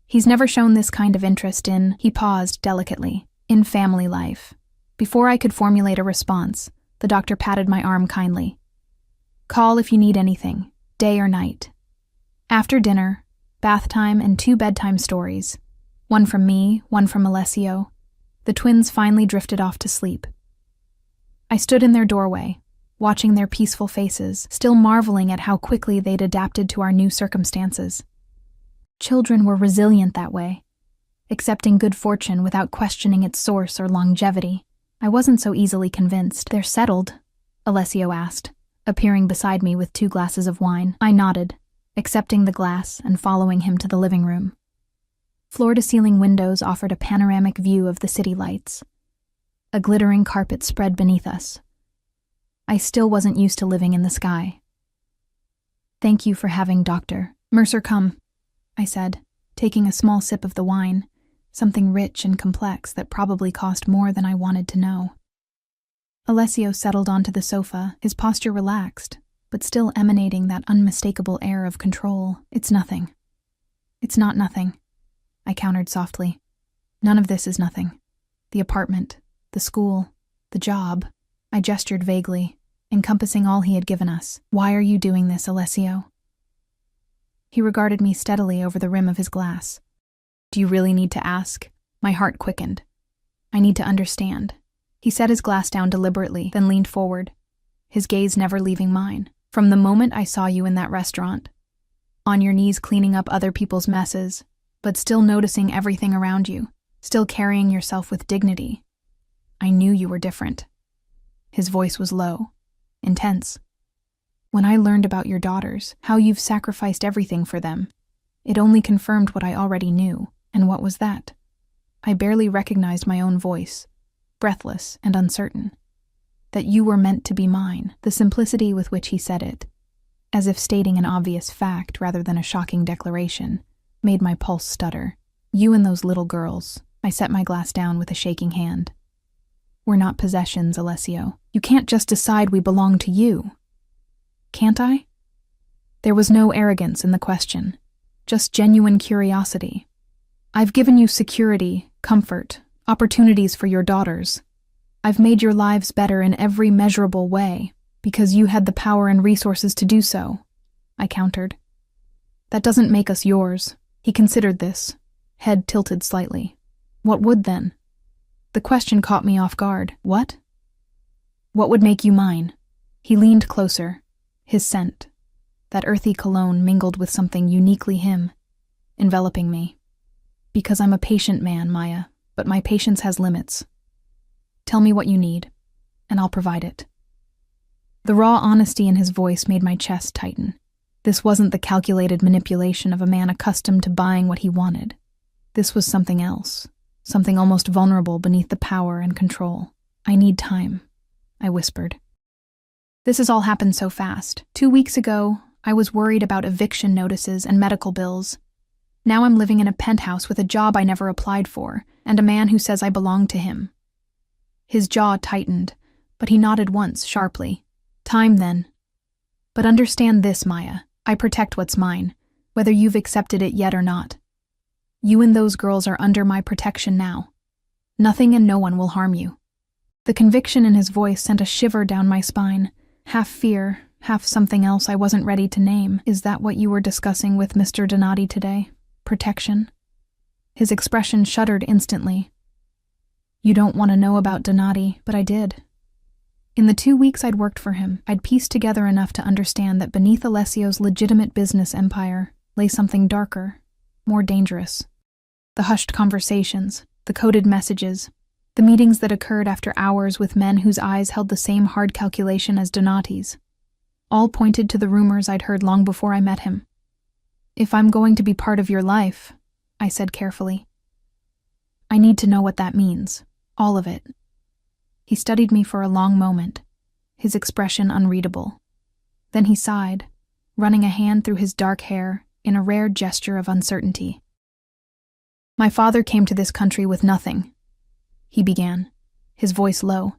He's never shown this kind of interest in, he paused delicately, in family life. Before I could formulate a response, the doctor patted my arm kindly. Call if you need anything, day or night. After dinner, bath time and 2 bedtime stories. One from me, one from Alessio. The twins finally drifted off to sleep. I stood in their doorway, watching their peaceful faces, still marveling at how quickly they'd adapted to our new circumstances. Children were resilient that way, accepting good fortune without questioning its source or longevity. I wasn't so easily convinced. They're settled? Alessio asked, appearing beside me with 2 glasses of wine. I nodded, accepting the glass and following him to the living room. Floor-to-ceiling windows offered a panoramic view of the city lights. A glittering carpet spread beneath us. I still wasn't used to living in the sky. Thank you for having Dr. Mercer come, I said, taking a small sip of the wine, something rich and complex that probably cost more than I wanted to know. Alessio settled onto the sofa, his posture relaxed, but still emanating that unmistakable air of control. It's nothing. It's not nothing, I countered softly. None of this is nothing. The apartment, the school, the job. I gestured vaguely, encompassing all he had given us. Why are you doing this, Alessio? He regarded me steadily over the rim of his glass. Do you really need to ask? My heart quickened. I need to understand. He set his glass down deliberately, then leaned forward, his gaze never leaving mine. From the moment I saw you in that restaurant, on your knees cleaning up other people's messes, but still noticing everything around you, still carrying yourself with dignity, I knew you were different. His voice was low, intense. When I learned about your daughters, how you've sacrificed everything for them, it only confirmed what I already knew. And what was that? I barely recognized my own voice, breathless and uncertain. That you were meant to be mine. The simplicity with which he said it, as if stating an obvious fact rather than a shocking declaration, made my pulse stutter. You and those little girls. I set my glass down with a shaking hand. We're not possessions, Alessio. You can't just decide we belong to you. Can't I? There was no arrogance in the question, just genuine curiosity. I've given you security, comfort, opportunities for your daughters. I've made your lives better in every measurable way, because you had the power and resources to do so, I countered. That doesn't make us yours. He considered this, head tilted slightly. What would then? The question caught me off guard. What? What would make you mine? He leaned closer, his scent, that earthy cologne mingled with something uniquely him, enveloping me. Because I'm a patient man, Maya, but my patience has limits. Tell me what you need, and I'll provide it. The raw honesty in his voice made my chest tighten. This wasn't the calculated manipulation of a man accustomed to buying what he wanted. This was something else, something almost vulnerable beneath the power and control. I need time, I whispered. This has all happened so fast. 2 weeks ago, I was worried about eviction notices and medical bills. Now I'm living in a penthouse with a job I never applied for, and a man who says I belong to him. His jaw tightened, but he nodded once, sharply. Time, then. But understand this, Maya. I protect what's mine, whether you've accepted it yet or not. You and those girls are under my protection now. Nothing and no one will harm you. The conviction in his voice sent a shiver down my spine, half fear, half something else I wasn't ready to name. Is that what you were discussing with Mr. Donati today? Protection? His expression shuddered instantly. You don't want to know about Donati, but I did. In the 2 weeks I'd worked for him, I'd pieced together enough to understand that beneath Alessio's legitimate business empire lay something darker, more dangerous. The hushed conversations, the coded messages, the meetings that occurred after hours with men whose eyes held the same hard calculation as Donati's. All pointed to the rumors I'd heard long before I met him. "If I'm going to be part of your life," I said carefully, "I need to know what that means. All of it." He studied me for a long moment, his expression unreadable. Then he sighed, running a hand through his dark hair in a rare gesture of uncertainty. "My father came to this country with nothing," he began, his voice low.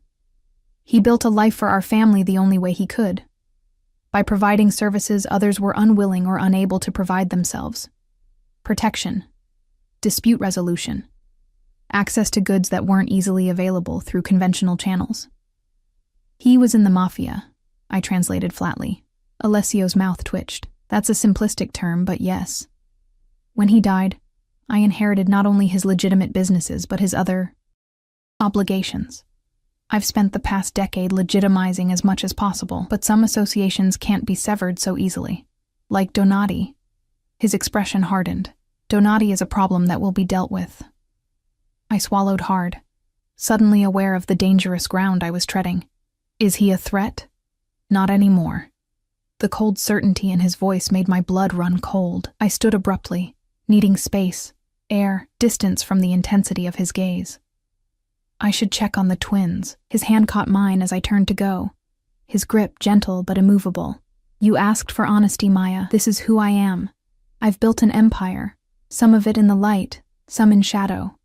"He built a life for our family the only way he could, by providing services others were unwilling or unable to provide themselves. Protection, dispute resolution, access to goods that weren't easily available through conventional channels. He was in the Mafia," I translated flatly. Alessio's mouth twitched. "That's a simplistic term, but yes. When he died, I inherited not only his legitimate businesses, but his other obligations. I've spent the past decade legitimizing as much as possible, but some associations can't be severed so easily. Like Donati." His expression hardened. "Donati is a problem that will be dealt with." I swallowed hard, suddenly aware of the dangerous ground I was treading. Is he a threat? Not anymore. The cold certainty in his voice made my blood run cold. I stood abruptly, needing space, air, distance from the intensity of his gaze. "I should check on the twins." His hand caught mine as I turned to go, his grip gentle but immovable. "You asked for honesty, Maya. This is who I am. I've built an empire, some of it in the light, some in shadow.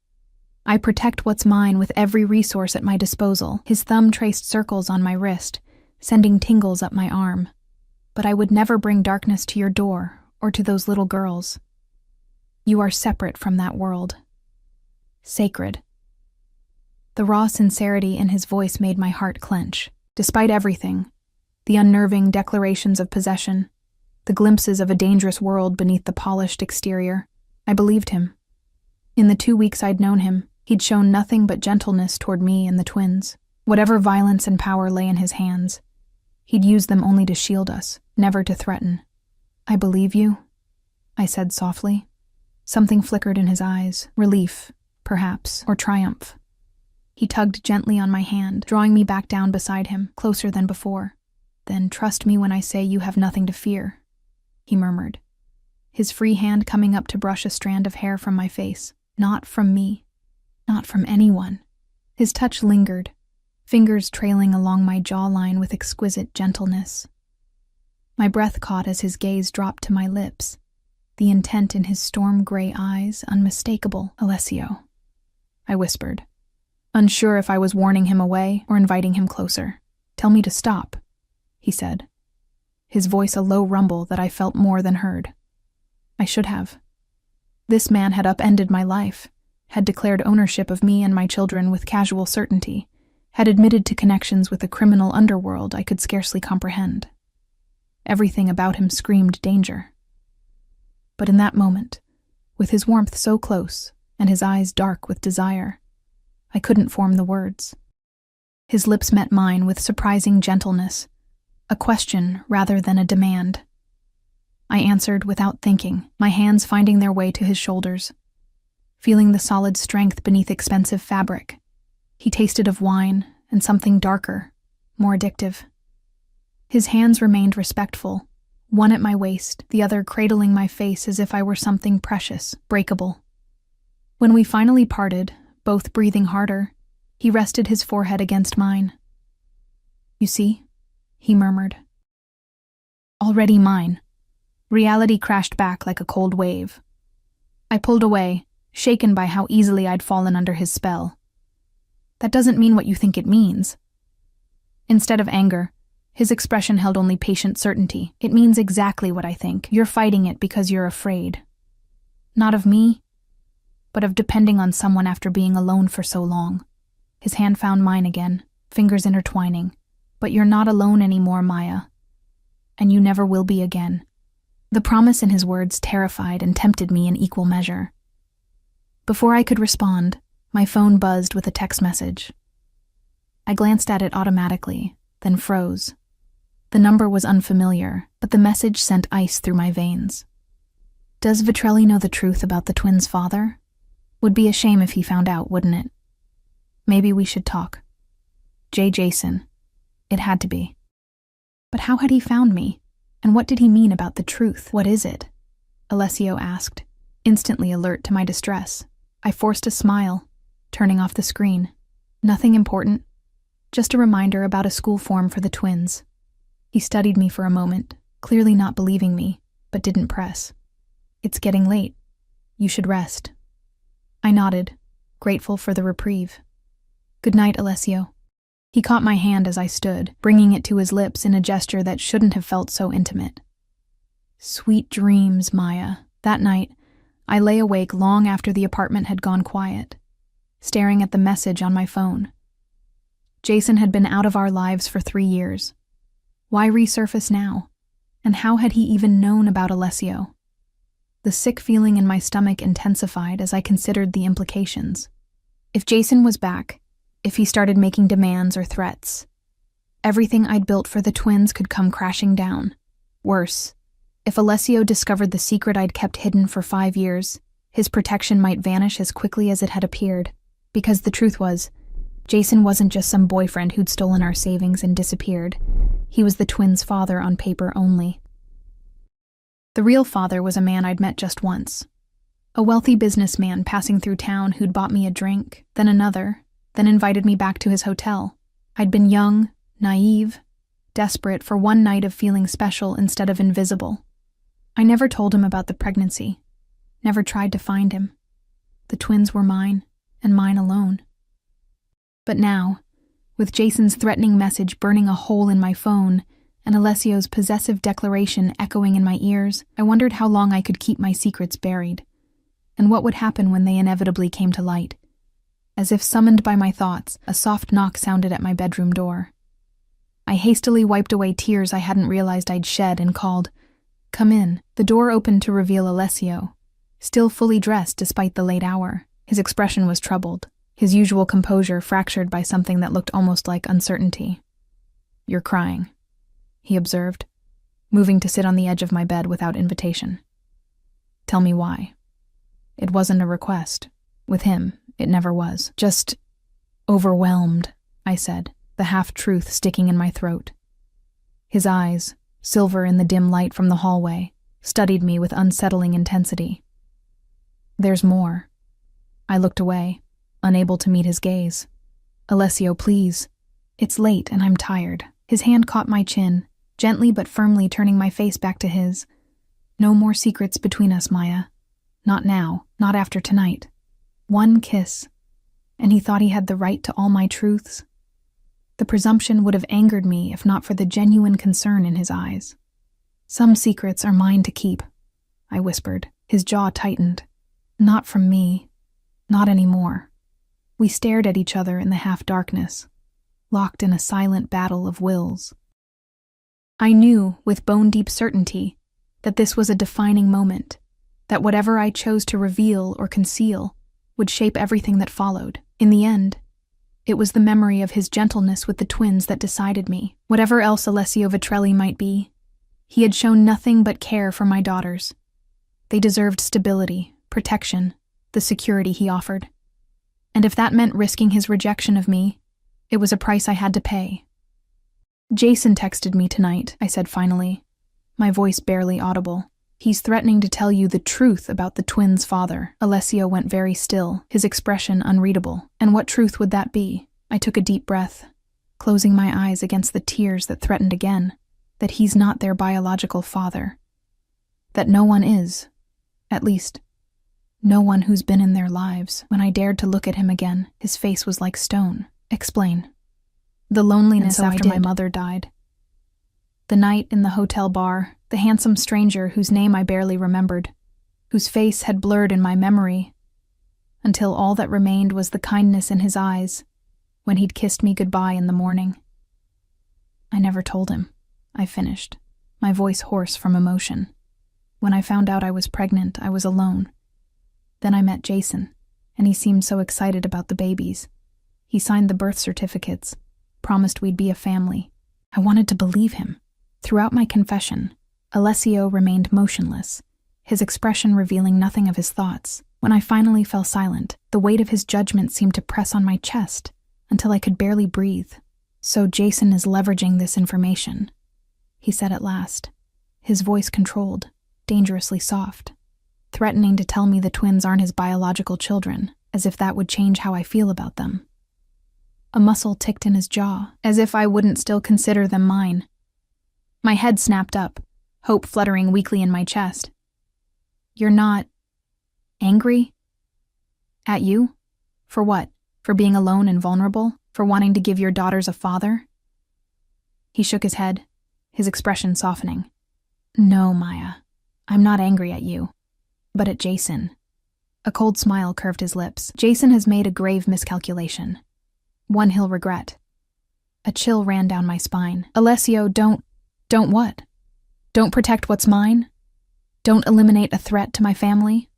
I protect what's mine with every resource at my disposal." His thumb traced circles on my wrist, sending tingles up my arm. "But I would never bring darkness to your door or to those little girls. You are separate from that world. Sacred." The raw sincerity in his voice made my heart clench. Despite everything, the unnerving declarations of possession, the glimpses of a dangerous world beneath the polished exterior, I believed him. In the 2 weeks I'd known him, he'd shown nothing but gentleness toward me and the twins. Whatever violence and power lay in his hands, he'd use them only to shield us, never to threaten. "I believe you," I said softly. Something flickered in his eyes, relief, perhaps, or triumph. He tugged gently on my hand, drawing me back down beside him, closer than before. "Then trust me when I say you have nothing to fear," he murmured, his free hand coming up to brush a strand of hair from my face. "Not from me. Not from anyone." His touch lingered, fingers trailing along my jawline with exquisite gentleness. My breath caught as his gaze dropped to my lips, the intent in his storm-gray eyes unmistakable. "Alessio," I whispered, unsure if I was warning him away or inviting him closer. "Tell me to stop," he said, his voice a low rumble that I felt more than heard. I should have. This man had upended my life, had declared ownership of me and my children with casual certainty, had admitted to connections with a criminal underworld I could scarcely comprehend. Everything about him screamed danger. But in that moment, with his warmth so close and his eyes dark with desire, I couldn't form the words. His lips met mine with surprising gentleness, a question rather than a demand. I answered without thinking, my hands finding their way to his shoulders. Feeling the solid strength beneath expensive fabric, he tasted of wine and something darker, more addictive. His hands remained respectful, one at my waist, the other cradling my face as if I were something precious, breakable. When we finally parted, both breathing harder, he rested his forehead against mine. "You see?" he murmured. "Already mine." Reality crashed back like a cold wave. I pulled away, shaken by how easily I'd fallen under his spell. "That doesn't mean what you think it means." Instead of anger, his expression held only patient certainty. "It means exactly what I think. You're fighting it because you're afraid. Not of me, but of depending on someone after being alone for so long." His hand found mine again, fingers intertwining. "But you're not alone anymore, Maya. And you never will be again." The promise in his words terrified and tempted me in equal measure. Before I could respond, my phone buzzed with a text message. I glanced at it automatically, then froze. The number was unfamiliar, but the message sent ice through my veins. Does Vitrelli know the truth about the twins' father? Would be a shame if he found out, wouldn't it? Maybe we should talk. J. Jason. It had to be. But how had he found me? And what did he mean about the truth? What is it? Alessio asked, instantly alert to my distress. I forced a smile, turning off the screen. Nothing important. Just a reminder about a school form for the twins. He studied me for a moment, clearly not believing me, but didn't press. It's getting late. You should rest. I nodded, grateful for the reprieve. Good night, Alessio. He caught my hand as I stood, bringing it to his lips in a gesture that shouldn't have felt so intimate. Sweet dreams, Maya. That night, I lay awake long after the apartment had gone quiet, staring at the message on my phone. Jason had been out of our lives for 3 years. Why resurface now? And how had he even known about Alessio? The sick feeling in my stomach intensified as I considered the implications. If Jason was back, if he started making demands or threats, everything I'd built for the twins could come crashing down. Worse, if Alessio discovered the secret I'd kept hidden for 5 years, his protection might vanish as quickly as it had appeared. Because the truth was, Jason wasn't just some boyfriend who'd stolen our savings and disappeared. He was the twins' father on paper only. The real father was a man I'd met just once. A wealthy businessman passing through town who'd bought me a drink, then another, then invited me back to his hotel. I'd been young, naive, desperate for one night of feeling special instead of invisible. I never told him about the pregnancy, never tried to find him. The twins were mine, and mine alone. But now, with Jason's threatening message burning a hole in my phone and Alessio's possessive declaration echoing in my ears, I wondered how long I could keep my secrets buried, and what would happen when they inevitably came to light. As if summoned by my thoughts, a soft knock sounded at my bedroom door. I hastily wiped away tears I hadn't realized I'd shed and called, "Come in." The door opened to reveal Alessio, still fully dressed despite the late hour. His expression was troubled, his usual composure fractured by something that looked almost like uncertainty. "You're crying," he observed, moving to sit on the edge of my bed without invitation. "Tell me why." It wasn't a request. With him, it never was. "Just overwhelmed," I said, the half-truth sticking in my throat. His eyes, silver in the dim light from the hallway, studied me with unsettling intensity. "There's more." I looked away, unable to meet his gaze. "Alessio, please. It's late and I'm tired." His hand caught my chin, gently but firmly turning my face back to his. "No more secrets between us, Maya. Not now, not after tonight. One kiss." And he thought he had the right to all my truths. The presumption would have angered me if not for the genuine concern in his eyes. "Some secrets are mine to keep," I whispered. His jaw tightened. "Not from me. Not anymore." We stared at each other in the half-darkness, locked in a silent battle of wills. I knew, with bone-deep certainty, that this was a defining moment, that whatever I chose to reveal or conceal would shape everything that followed. In the end, it was the memory of his gentleness with the twins that decided me. Whatever else Alessio Vitrelli might be, he had shown nothing but care for my daughters. They deserved stability, protection, the security he offered. And if that meant risking his rejection of me, it was a price I had to pay. "Jason texted me tonight," I said finally, my voice barely audible. "He's threatening to tell you the truth about the twins' father." Alessio went very still, his expression unreadable. "And what truth would that be?" I took a deep breath, closing my eyes against the tears that threatened again. That he's not their biological father. That no one is. At least, no one who's been in their lives. When I dared to look at him again, his face was like stone. "Explain." "The loneliness after my mother died. The night in the hotel bar, the handsome stranger whose name I barely remembered, whose face had blurred in my memory, until all that remained was the kindness in his eyes when he'd kissed me goodbye in the morning. I never told him," I finished, my voice hoarse from emotion. "When I found out I was pregnant, I was alone. Then I met Jason, and he seemed so excited about the babies. He signed the birth certificates, promised we'd be a family. I wanted to believe him. Throughout my confession, Alessio remained motionless, his expression revealing nothing of his thoughts. When I finally fell silent, the weight of his judgment seemed to press on my chest until I could barely breathe. "So Jason is leveraging this information. he said at last, his voice controlled, dangerously soft, threatening to tell me the twins aren't his biological children, as if that would change how I feel about them. A muscle ticked in his jaw, as if I wouldn't still consider them mine. My head snapped up, hope fluttering weakly in my chest. You're not angry? At you? For what? For being alone and vulnerable? For wanting to give your daughters a father? He shook his head, his expression softening. No, Maya, I'm not angry at you, but at Jason. A cold smile curved his lips. Jason has made a grave miscalculation. One he'll regret. A chill ran down my spine. Alessio, don't what? Don't protect what's mine? Don't eliminate a threat to my family?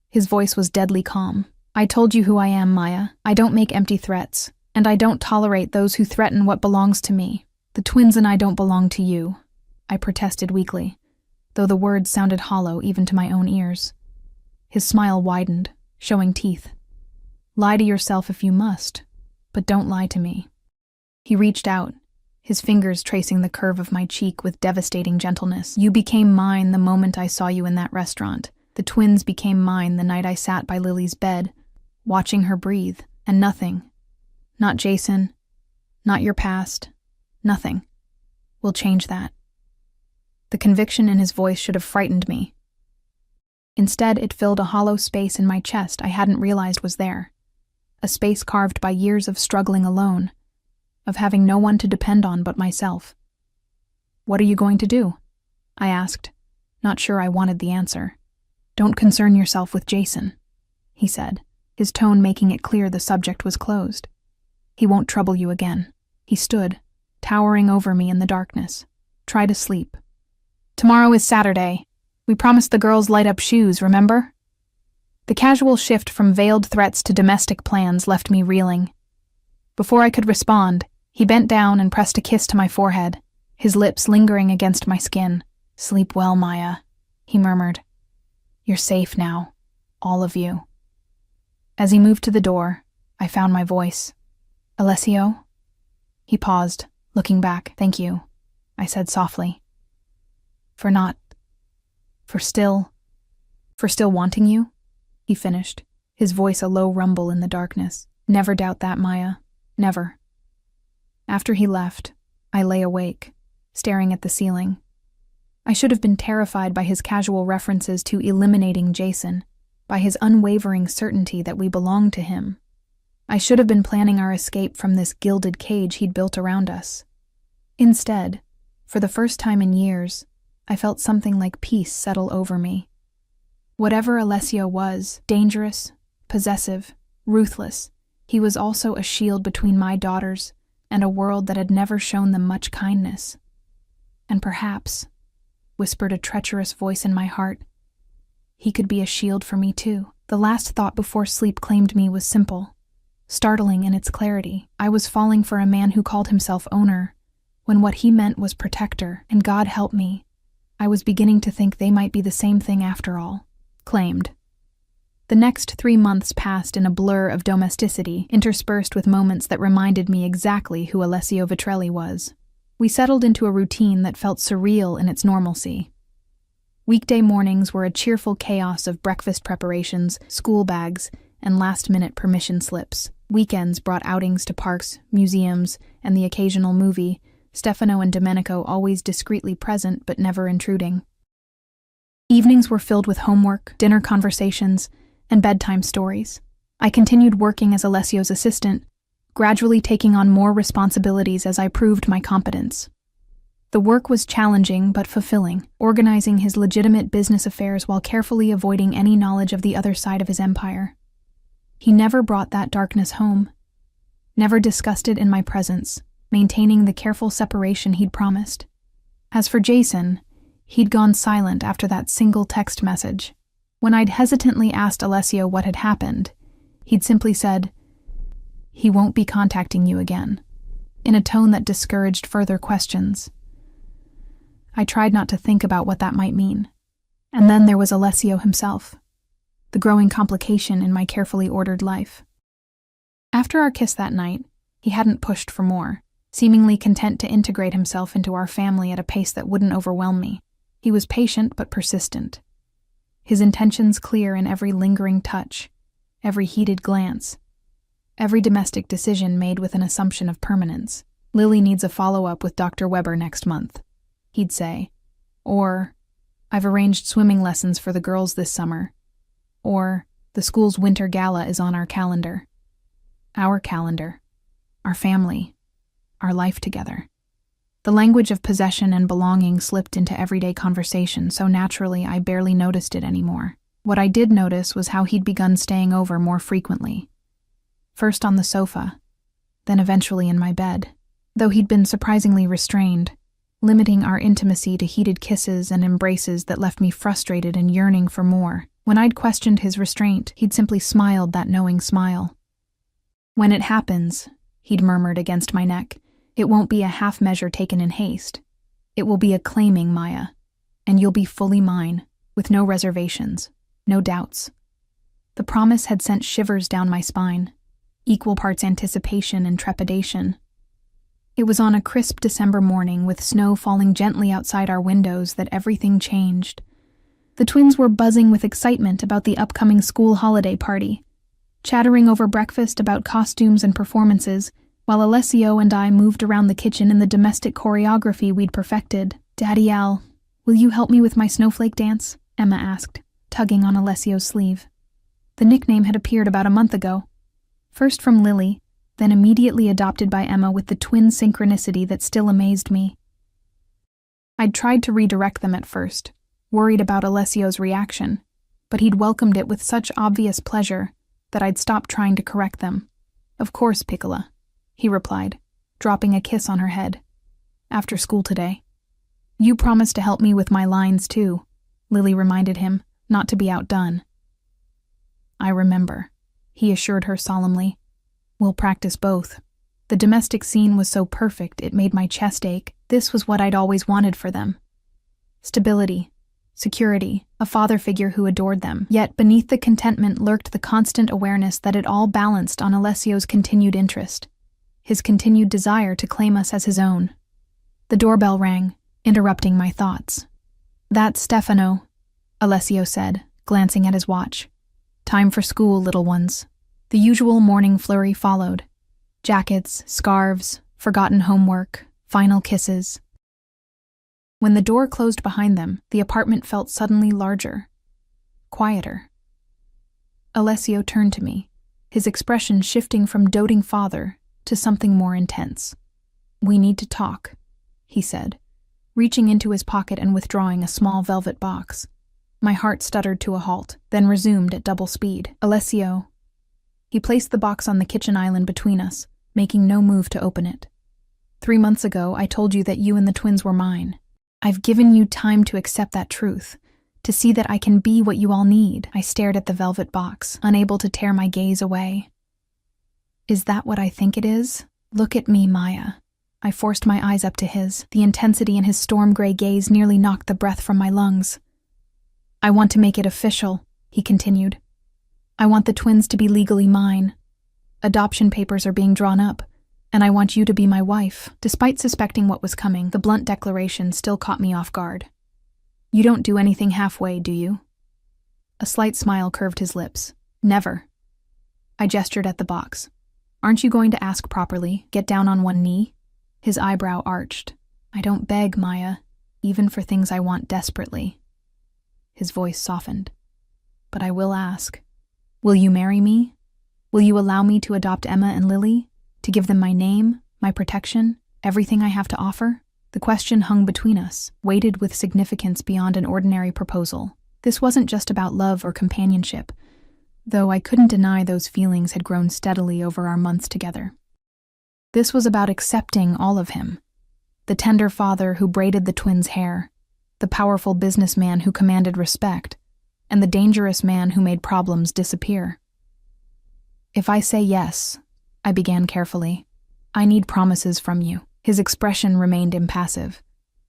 His voice was deadly calm. I told you who I am, Maya. I don't make empty threats, and I don't tolerate those who threaten what belongs to me. The twins and I don't belong to you, I protested weakly, though the words sounded hollow even to my own ears. His smile widened, showing teeth. Lie to yourself if you must, but don't lie to me. He reached out, his fingers tracing the curve of my cheek with devastating gentleness. You became mine the moment I saw you in that restaurant. The twins became mine the night I sat by Lily's bed, watching her breathe, and nothing, not Jason, not your past, nothing, will change that. The conviction in his voice should have frightened me. Instead, it filled a hollow space in my chest I hadn't realized was there. A space carved by years of struggling alone, of having no one to depend on but myself. What are you going to do? I asked, not sure I wanted the answer. Don't concern yourself with Jason, he said, his tone making it clear the subject was closed. He won't trouble you again. He stood, towering over me in the darkness. Try to sleep. Tomorrow is Saturday. We promised the girls light-up shoes, remember? The casual shift from veiled threats to domestic plans left me reeling. Before I could respond, he bent down and pressed a kiss to my forehead, his lips lingering against my skin. Sleep well, Maya, he murmured. You're safe now, all of you. As he moved to the door, I found my voice. Alessio? He paused, looking back. Thank you, I said softly. For still wanting you? He finished, his voice a low rumble in the darkness. Never doubt that, Maya. Never. After he left, I lay awake, staring at the ceiling. I should have been terrified by his casual references to eliminating Jason, by his unwavering certainty that we belonged to him. I should have been planning our escape from this gilded cage he'd built around us. Instead, for the first time in years, I felt something like peace settle over me. Whatever Alessio was, dangerous, possessive, ruthless, he was also a shield between my daughters and a world that had never shown them much kindness. And perhaps, whispered a treacherous voice in my heart, he could be a shield for me too. The last thought before sleep claimed me was simple, startling in its clarity. I was falling for a man who called himself owner, when what he meant was protector, and God help me, I was beginning to think they might be the same thing after all. Claimed. The next 3 months passed in a blur of domesticity, interspersed with moments that reminded me exactly who Alessio Vitrelli was. We settled into a routine that felt surreal in its normalcy. Weekday mornings were a cheerful chaos of breakfast preparations, school bags, and last-minute permission slips. Weekends brought outings to parks, museums, and the occasional movie, Stefano and Domenico always discreetly present but never intruding. Evenings were filled with homework, dinner conversations, and bedtime stories. I continued working as Alessio's assistant, gradually taking on more responsibilities as I proved my competence. The work was challenging but fulfilling, organizing his legitimate business affairs while carefully avoiding any knowledge of the other side of his empire. He never brought that darkness home, never discussed it in my presence, maintaining the careful separation he'd promised. As for Jason, he'd gone silent after that single text message. When I'd hesitantly asked Alessio what had happened, he'd simply said, "He won't be contacting you again," in a tone that discouraged further questions. I tried not to think about what that might mean. And then there was Alessio himself, the growing complication in my carefully ordered life. After our kiss that night, he hadn't pushed for more. seemingly content to integrate himself into our family at a pace that wouldn't overwhelm me. He was patient but persistent. His intentions clear in every lingering touch, every heated glance, every domestic decision made with an assumption of permanence. Lily needs a follow-up with Dr. Weber next month, he'd say. Or, I've arranged swimming lessons for the girls this summer. Or, the school's winter gala is on our calendar. Our calendar. Our family. Our life together. The language of possession and belonging slipped into everyday conversation so naturally I barely noticed it anymore. What I did notice was how he'd begun staying over more frequently. First on the sofa, then eventually in my bed. Though he'd been surprisingly restrained, limiting our intimacy to heated kisses and embraces that left me frustrated and yearning for more. When I'd questioned his restraint, he'd simply smiled that knowing smile. When it happens, he'd murmured against my neck, it won't be a half measure taken in haste. It will be a claiming, Maya, and you'll be fully mine, with no reservations, no doubts. The promise had sent shivers down my spine, equal parts anticipation and trepidation. It was on a crisp December morning with snow falling gently outside our windows that everything changed. The twins were buzzing with excitement about the upcoming school holiday party, chattering over breakfast about costumes and performances, while Alessio and I moved around the kitchen in the domestic choreography we'd perfected. Daddy Al, will you help me with my snowflake dance? Emma asked, tugging on Alessio's sleeve. The nickname had appeared about a month ago. First from Lily, then immediately adopted by Emma with the twin synchronicity that still amazed me. I'd tried to redirect them at first, worried about Alessio's reaction, but he'd welcomed it with such obvious pleasure that I'd stopped trying to correct them. Of course, Piccola, he replied, dropping a kiss on her head. After school today. You promised to help me with my lines too, Lily reminded him, not to be outdone. I remember, he assured her solemnly. We'll practice both. The domestic scene was so perfect it made my chest ache. This was what I'd always wanted for them. Stability, security, a father figure who adored them. Yet beneath the contentment lurked the constant awareness that it all balanced on Alessio's continued interest, his continued desire to claim us as his own. The doorbell rang, interrupting my thoughts. That's Stefano, Alessio said, glancing at his watch. Time for school, little ones. The usual morning flurry followed. Jackets, scarves, forgotten homework, final kisses. When the door closed behind them, the apartment felt suddenly larger, quieter. Alessio turned to me, his expression shifting from doting father to something more intense. We need to talk, he said, reaching into his pocket and withdrawing a small velvet box. My heart stuttered to a halt, then resumed at double speed. Alessio. He placed the box on the kitchen island between us, making no move to open it. 3 months ago, I told you that you and the twins were mine. I've given you time to accept that truth, to see that I can be what you all need. I stared at the velvet box, unable to tear my gaze away. Is that what I think it is? Look at me, Maya. I forced my eyes up to his. The intensity in his storm-gray gaze nearly knocked the breath from my lungs. I want to make it official, he continued. I want the twins to be legally mine. Adoption papers are being drawn up, and I want you to be my wife. Despite suspecting what was coming, the blunt declaration still caught me off guard. You don't do anything halfway, do you? A slight smile curved his lips. Never. I gestured at the box. Aren't you going to ask properly, get down on one knee? His eyebrow arched. I don't beg, Maya, even for things I want desperately. His voice softened. But I will ask. Will you marry me? Will you allow me to adopt Emma and Lily? To give them my name, my protection, everything I have to offer? The question hung between us, weighted with significance beyond an ordinary proposal. This wasn't just about love or companionship, though I couldn't deny those feelings had grown steadily over our months together. This was about accepting all of him. The tender father who braided the twins' hair, the powerful businessman who commanded respect, and the dangerous man who made problems disappear. If I say yes, I began carefully, I need promises from you. His expression remained impassive,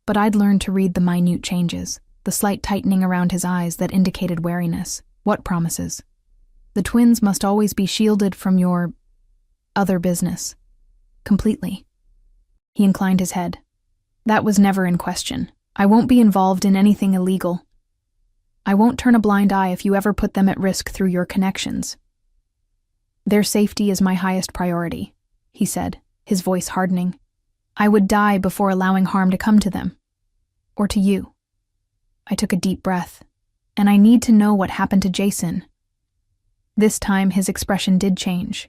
but I'd learned to read the minute changes, the slight tightening around his eyes that indicated wariness. What promises? The twins must always be shielded from your other business. Completely. He inclined his head. That was never in question. I won't be involved in anything illegal. I won't turn a blind eye if you ever put them at risk through your connections. Their safety is my highest priority, he said, his voice hardening. I would die before allowing harm to come to them. Or to you. I took a deep breath. And I need to know what happened to Jason. This time his expression did change.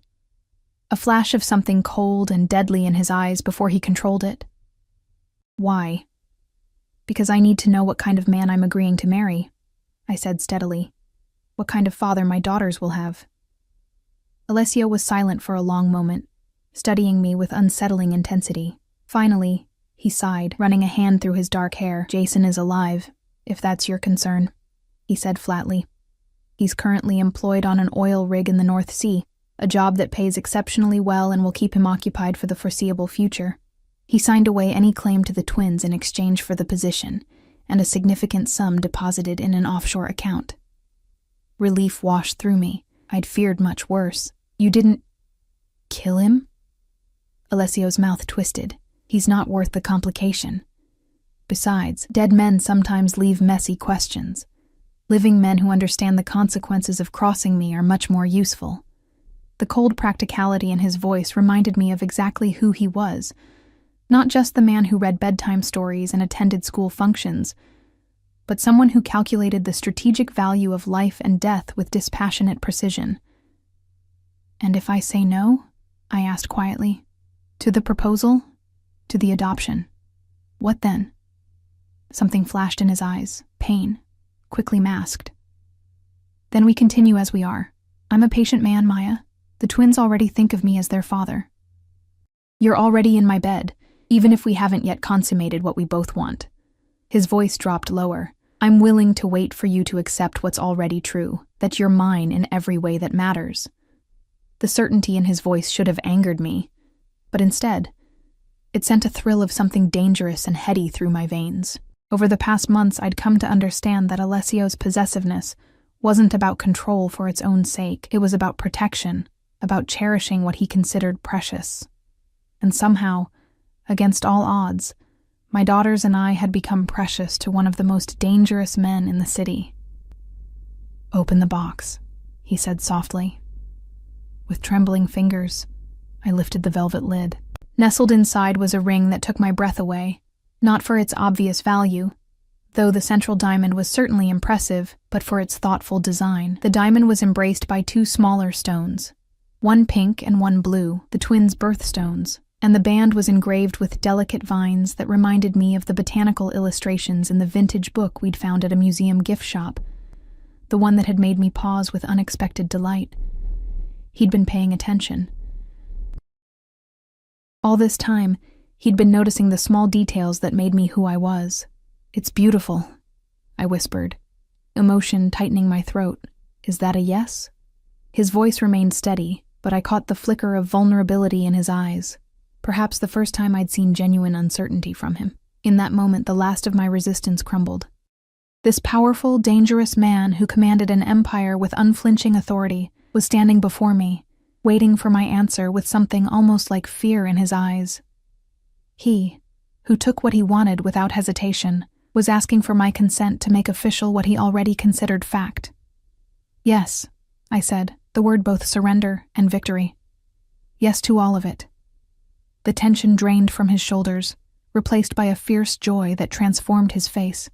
A flash of something cold and deadly in his eyes before he controlled it. Why? Because I need to know what kind of man I'm agreeing to marry, I said steadily. What kind of father my daughters will have. Alessio was silent for a long moment, studying me with unsettling intensity. Finally, he sighed, running a hand through his dark hair. Jason is alive, if that's your concern, he said flatly. He's currently employed on an oil rig in the North Sea, a job that pays exceptionally well and will keep him occupied for the foreseeable future. He signed away any claim to the twins in exchange for the position, and a significant sum deposited in an offshore account. Relief washed through me. I'd feared much worse. You didn't kill him? Alessio's mouth twisted. He's not worth the complication. Besides, dead men sometimes leave messy questions. Living men who understand the consequences of crossing me are much more useful. The cold practicality in his voice reminded me of exactly who he was. Not just the man who read bedtime stories and attended school functions, but someone who calculated the strategic value of life and death with dispassionate precision. And if I say no? I asked quietly. To the proposal? To the adoption? What then? Something flashed in his eyes. Pain. Quickly masked. Then we continue as we are. I'm a patient man, Maya. The twins already think of me as their father. You're already in my bed, even if we haven't yet consummated what we both want. His voice dropped lower. I'm willing to wait for you to accept what's already true, that you're mine in every way that matters. The certainty in his voice should have angered me, but instead, it sent a thrill of something dangerous and heady through my veins. Over the past months, I'd come to understand that Alessio's possessiveness wasn't about control for its own sake. It was about protection, about cherishing what he considered precious. And somehow, against all odds, my daughters and I had become precious to one of the most dangerous men in the city. Open the box, he said softly. With trembling fingers, I lifted the velvet lid. Nestled inside was a ring that took my breath away, not for its obvious value, though the central diamond was certainly impressive, but for its thoughtful design. The diamond was embraced by two smaller stones, one pink and one blue, the twins' birthstones, and the band was engraved with delicate vines that reminded me of the botanical illustrations in the vintage book we'd found at a museum gift shop, the one that had made me pause with unexpected delight. He'd been paying attention. All this time, he'd been noticing the small details that made me who I was. It's beautiful, I whispered, emotion tightening my throat. Is that a yes? His voice remained steady, but I caught the flicker of vulnerability in his eyes. Perhaps the first time I'd seen genuine uncertainty from him. In that moment, the last of my resistance crumbled. This powerful, dangerous man who commanded an empire with unflinching authority was standing before me, waiting for my answer with something almost like fear in his eyes. He, who took what he wanted without hesitation, was asking for my consent to make official what he already considered fact. Yes, I said, the word both surrender and victory. Yes to all of it. The tension drained from his shoulders, replaced by a fierce joy that transformed his face.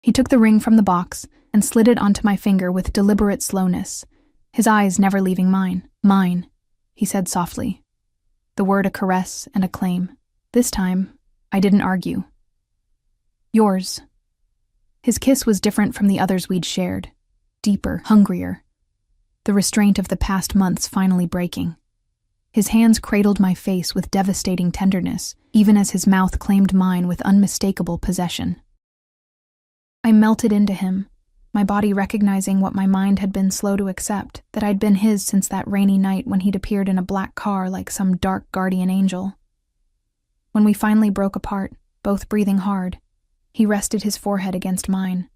He took the ring from the box and slid it onto my finger with deliberate slowness, his eyes never leaving mine. Mine, he said softly. The word a caress and a claim. This time, I didn't argue. Yours. His kiss was different from the others we'd shared. Deeper, hungrier. The restraint of the past months finally breaking. His hands cradled my face with devastating tenderness, even as his mouth claimed mine with unmistakable possession. I melted into him, my body recognizing what my mind had been slow to accept, that I'd been his since that rainy night when he'd appeared in a black car like some dark guardian angel. When we finally broke apart, both breathing hard, he rested his forehead against mine.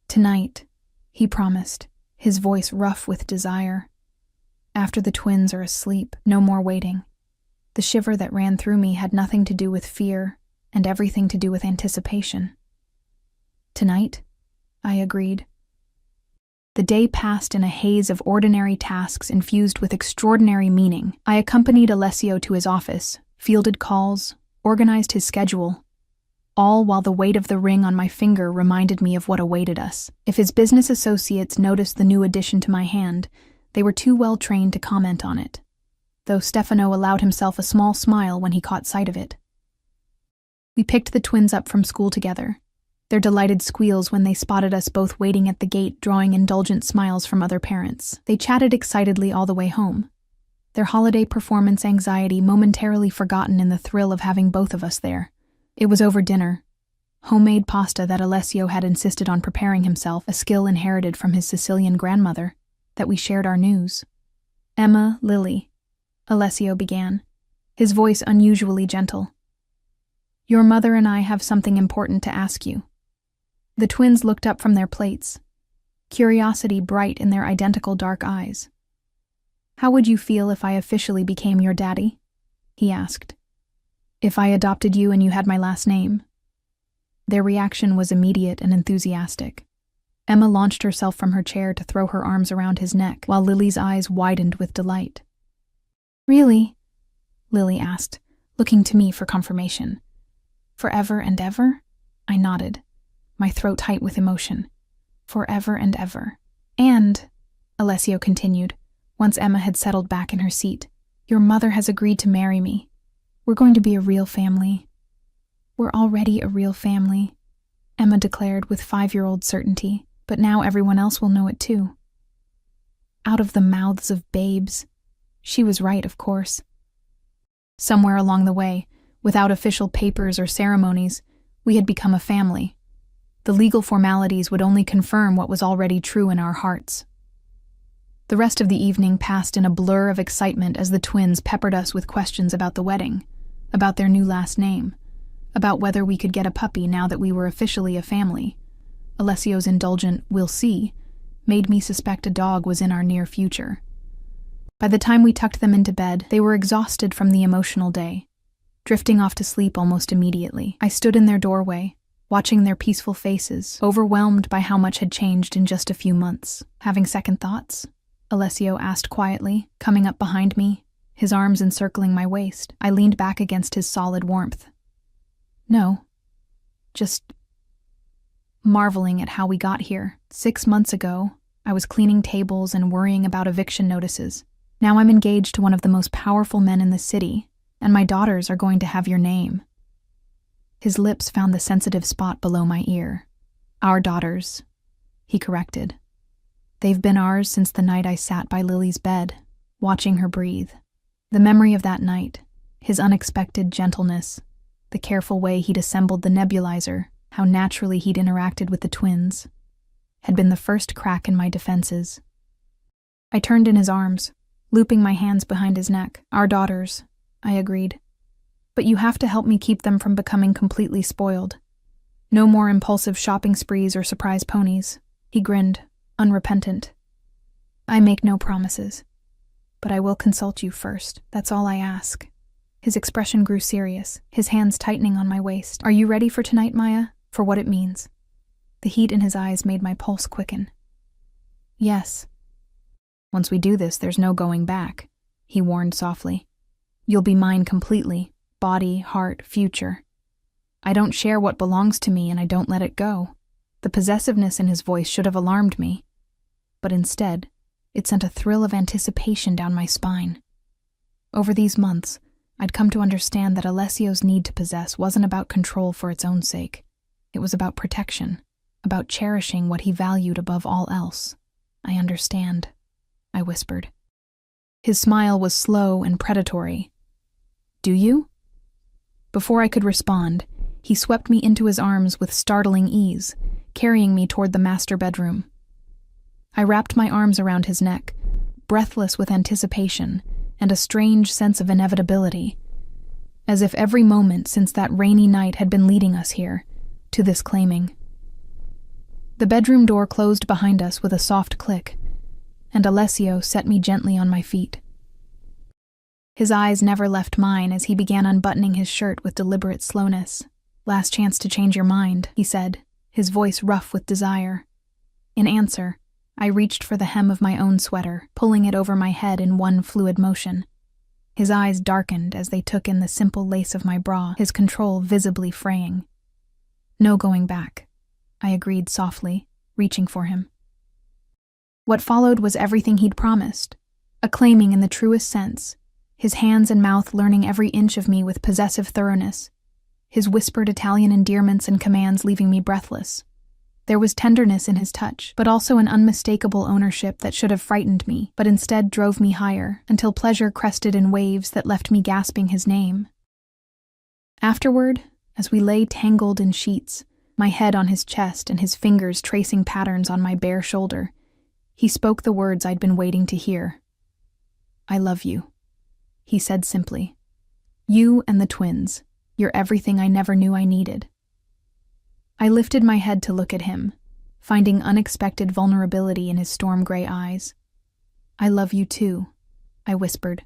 Tonight, he promised, his voice rough with desire. After the twins are asleep, no more waiting. The shiver that ran through me had nothing to do with fear and everything to do with anticipation. "Tonight?" I agreed. The day passed in a haze of ordinary tasks infused with extraordinary meaning. I accompanied Alessio to his office, fielded calls, organized his schedule, all while the weight of the ring on my finger reminded me of what awaited us. If his business associates noticed the new addition to my hand, they were too well trained to comment on it, though Stefano allowed himself a small smile when he caught sight of it. We picked the twins up from school together, their delighted squeals when they spotted us both waiting at the gate, drawing indulgent smiles from other parents. They chatted excitedly all the way home, their holiday performance anxiety momentarily forgotten in the thrill of having both of us there. It was over dinner, homemade pasta that Alessio had insisted on preparing himself, a skill inherited from his Sicilian grandmother, that we shared our news. "Emma, Lily," Alessio began, his voice unusually gentle. "Your mother and I have something important to ask you." The twins looked up from their plates, curiosity bright in their identical dark eyes. "How would you feel if I officially became your daddy?" he asked. "If I adopted you and you had my last name?" Their reaction was immediate and enthusiastic. Emma launched herself from her chair to throw her arms around his neck, while Lily's eyes widened with delight. "Really?" Lily asked, looking to me for confirmation. "Forever and ever?" I nodded, my throat tight with emotion. "Forever and ever. And," Alessio continued, once Emma had settled back in her seat, "your mother has agreed to marry me. We're going to be a real family." "We're already a real family," Emma declared with 5-year-old certainty, "but now everyone else will know it too." Out of the mouths of babes. She was right, of course. Somewhere along the way, without official papers or ceremonies, we had become a family. The legal formalities would only confirm what was already true in our hearts. The rest of the evening passed in a blur of excitement as the twins peppered us with questions about the wedding, about their new last name, about whether we could get a puppy now that we were officially a family. Alessio's indulgent "we'll see" made me suspect a dog was in our near future. By the time we tucked them into bed, they were exhausted from the emotional day, drifting off to sleep almost immediately. I stood in their doorway, watching their peaceful faces, overwhelmed by how much had changed in just a few months. "Having second thoughts?" Alessio asked quietly, coming up behind me, his arms encircling my waist. I leaned back against his solid warmth. "No. Just marveling at how we got here. 6 months ago, I was cleaning tables and worrying about eviction notices. Now I'm engaged to one of the most powerful men in the city, and my daughters are going to have your name." His lips found the sensitive spot below my ear. "Our daughters," he corrected. "They've been ours since the night I sat by Lily's bed, watching her breathe." The memory of that night, his unexpected gentleness, the careful way he'd assembled the nebulizer, how naturally he'd interacted with the twins, had been the first crack in my defenses. I turned in his arms, looping my hands behind his neck. "Our daughters," I agreed. "But you have to help me keep them from becoming completely spoiled. No more impulsive shopping sprees or surprise ponies." He grinned, unrepentant. "I make no promises, but I will consult you first. That's all I ask." His expression grew serious, his hands tightening on my waist. "Are you ready for tonight, Maya? For what it means?" The heat in his eyes made my pulse quicken. "Yes." "Once we do this, there's no going back," he warned softly. "You'll be mine completely, body, heart, future. I don't share what belongs to me and I don't let it go." The possessiveness in his voice should have alarmed me, but instead, it sent a thrill of anticipation down my spine. Over these months, I'd come to understand that Alessio's need to possess wasn't about control for its own sake. It was about protection, about cherishing what he valued above all else. "I understand," I whispered. His smile was slow and predatory. "Do you?" Before I could respond, he swept me into his arms with startling ease, carrying me toward the master bedroom. I wrapped my arms around his neck, breathless with anticipation and a strange sense of inevitability, as if every moment since that rainy night had been leading us here, to this claiming. The bedroom door closed behind us with a soft click, and Alessio set me gently on my feet. His eyes never left mine as he began unbuttoning his shirt with deliberate slowness. "Last chance to change your mind," he said, his voice rough with desire. In answer, I reached for the hem of my own sweater, pulling it over my head in one fluid motion. His eyes darkened as they took in the simple lace of my bra, his control visibly fraying. "No going back," I agreed softly, reaching for him. What followed was everything he'd promised, acclaiming in the truest sense, his hands and mouth learning every inch of me with possessive thoroughness, his whispered Italian endearments and commands leaving me breathless. There was tenderness in his touch, but also an unmistakable ownership that should have frightened me, but instead drove me higher, until pleasure crested in waves that left me gasping his name. Afterward, as we lay tangled in sheets, my head on his chest and his fingers tracing patterns on my bare shoulder, he spoke the words I'd been waiting to hear. "I love you," he said simply. "You and the twins. You're everything I never knew I needed." I lifted my head to look at him, finding unexpected vulnerability in his storm-gray eyes. "I love you too," I whispered,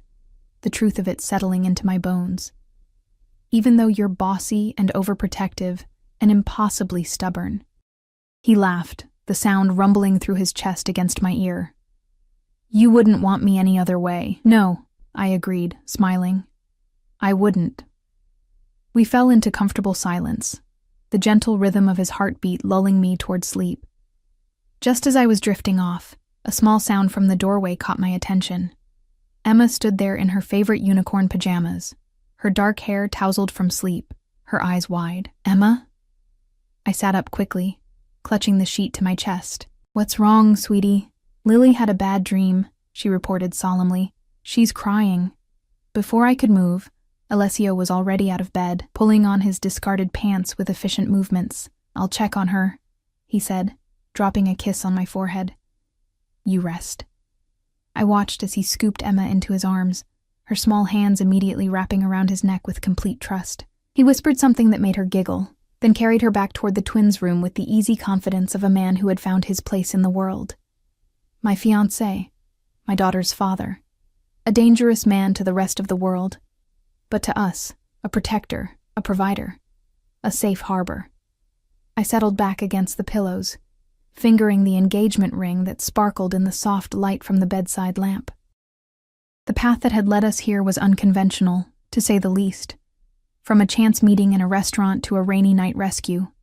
the truth of it settling into my bones. "Even though you're bossy and overprotective and impossibly stubborn." He laughed, the sound rumbling through his chest against my ear. "You wouldn't want me any other way." "No," I agreed, smiling. "I wouldn't." We fell into comfortable silence, the gentle rhythm of his heartbeat lulling me toward sleep. Just as I was drifting off, a small sound from the doorway caught my attention. Emma stood there in her favorite unicorn pajamas, her dark hair tousled from sleep, her eyes wide. "Emma?" I sat up quickly, clutching the sheet to my chest. "What's wrong, sweetie?" "Lily had a bad dream," she reported solemnly. "She's crying." Before I could move, Alessio was already out of bed, pulling on his discarded pants with efficient movements. "I'll check on her," he said, dropping a kiss on my forehead. "You rest." I watched as he scooped Emma into his arms, her small hands immediately wrapping around his neck with complete trust. He whispered something that made her giggle, then carried her back toward the twins' room with the easy confidence of a man who had found his place in the world. My fiancé, my daughter's father, a dangerous man to the rest of the world, but to us, a protector, a provider, a safe harbor. I settled back against the pillows, fingering the engagement ring that sparkled in the soft light from the bedside lamp. The path that had led us here was unconventional, to say the least. From a chance meeting in a restaurant to a rainy night rescue,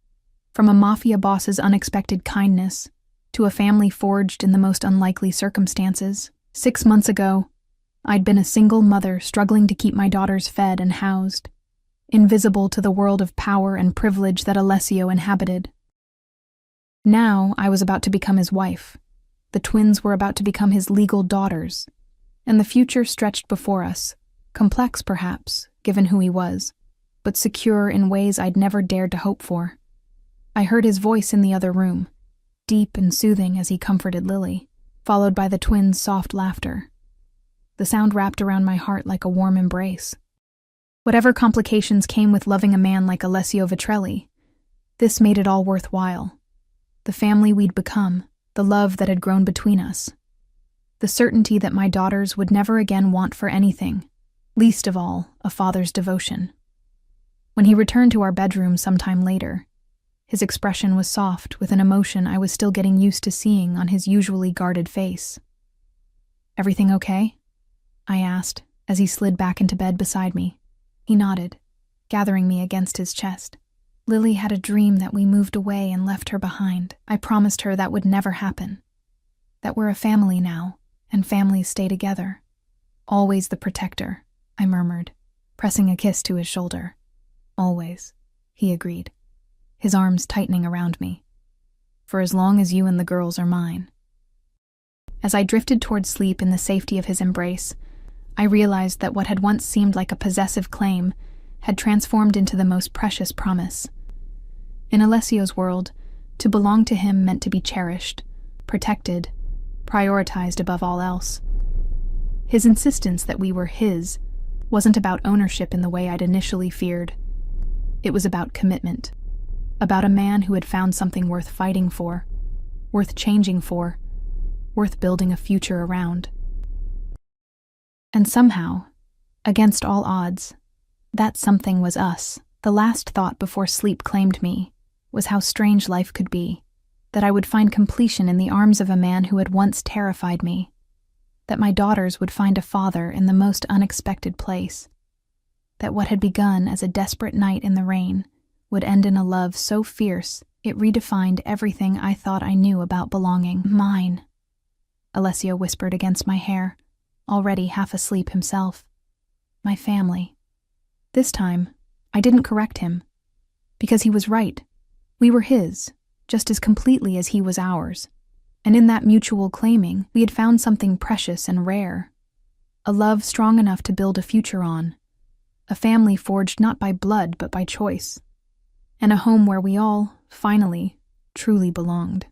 from a mafia boss's unexpected kindness to a family forged in the most unlikely circumstances. 6 months ago, I'd been a single mother struggling to keep my daughters fed and housed, invisible to the world of power and privilege that Alessio inhabited. Now I was about to become his wife. The twins were about to become his legal daughters, and the future stretched before us, complex perhaps, given who he was, but secure in ways I'd never dared to hope for. I heard his voice in the other room, deep and soothing as he comforted Lily, followed by the twins' soft laughter. The sound wrapped around my heart like a warm embrace. Whatever complications came with loving a man like Alessio Vitrelli, this made it all worthwhile. The family we'd become, the love that had grown between us, the certainty that my daughters would never again want for anything, least of all, a father's devotion. When he returned to our bedroom sometime later, his expression was soft with an emotion I was still getting used to seeing on his usually guarded face. "Everything okay?" I asked, as he slid back into bed beside me. He nodded, gathering me against his chest. "Lily had a dream that we moved away and left her behind. I promised her that would never happen. That we're a family now, and families stay together. Always the protector," I murmured, pressing a kiss to his shoulder. "Always," he agreed, his arms tightening around me. "For as long as you and the girls are mine." As I drifted toward sleep in the safety of his embrace, I realized that what had once seemed like a possessive claim had transformed into the most precious promise. In Alessio's world, to belong to him meant to be cherished, protected, prioritized above all else. His insistence that we were his wasn't about ownership in the way I'd initially feared. It was about commitment, about a man who had found something worth fighting for, worth changing for, worth building a future around. And somehow, Against all odds, that something was us. The last thought before sleep claimed me was how strange life could be, that I would find completion in the arms of a man who had once terrified me, that my daughters would find a father in the most unexpected place, that what had begun as a desperate night in the rain would end in a love so fierce it redefined everything I thought I knew about belonging. Mine, Alessio whispered against my hair, already half asleep himself. My family. This time, I didn't correct him, because he was right. We were his, just as completely as he was ours. And in that mutual claiming, we had found something precious and rare. A love strong enough to build a future on. A family forged not by blood but by choice. And a home where we all, finally, truly belonged.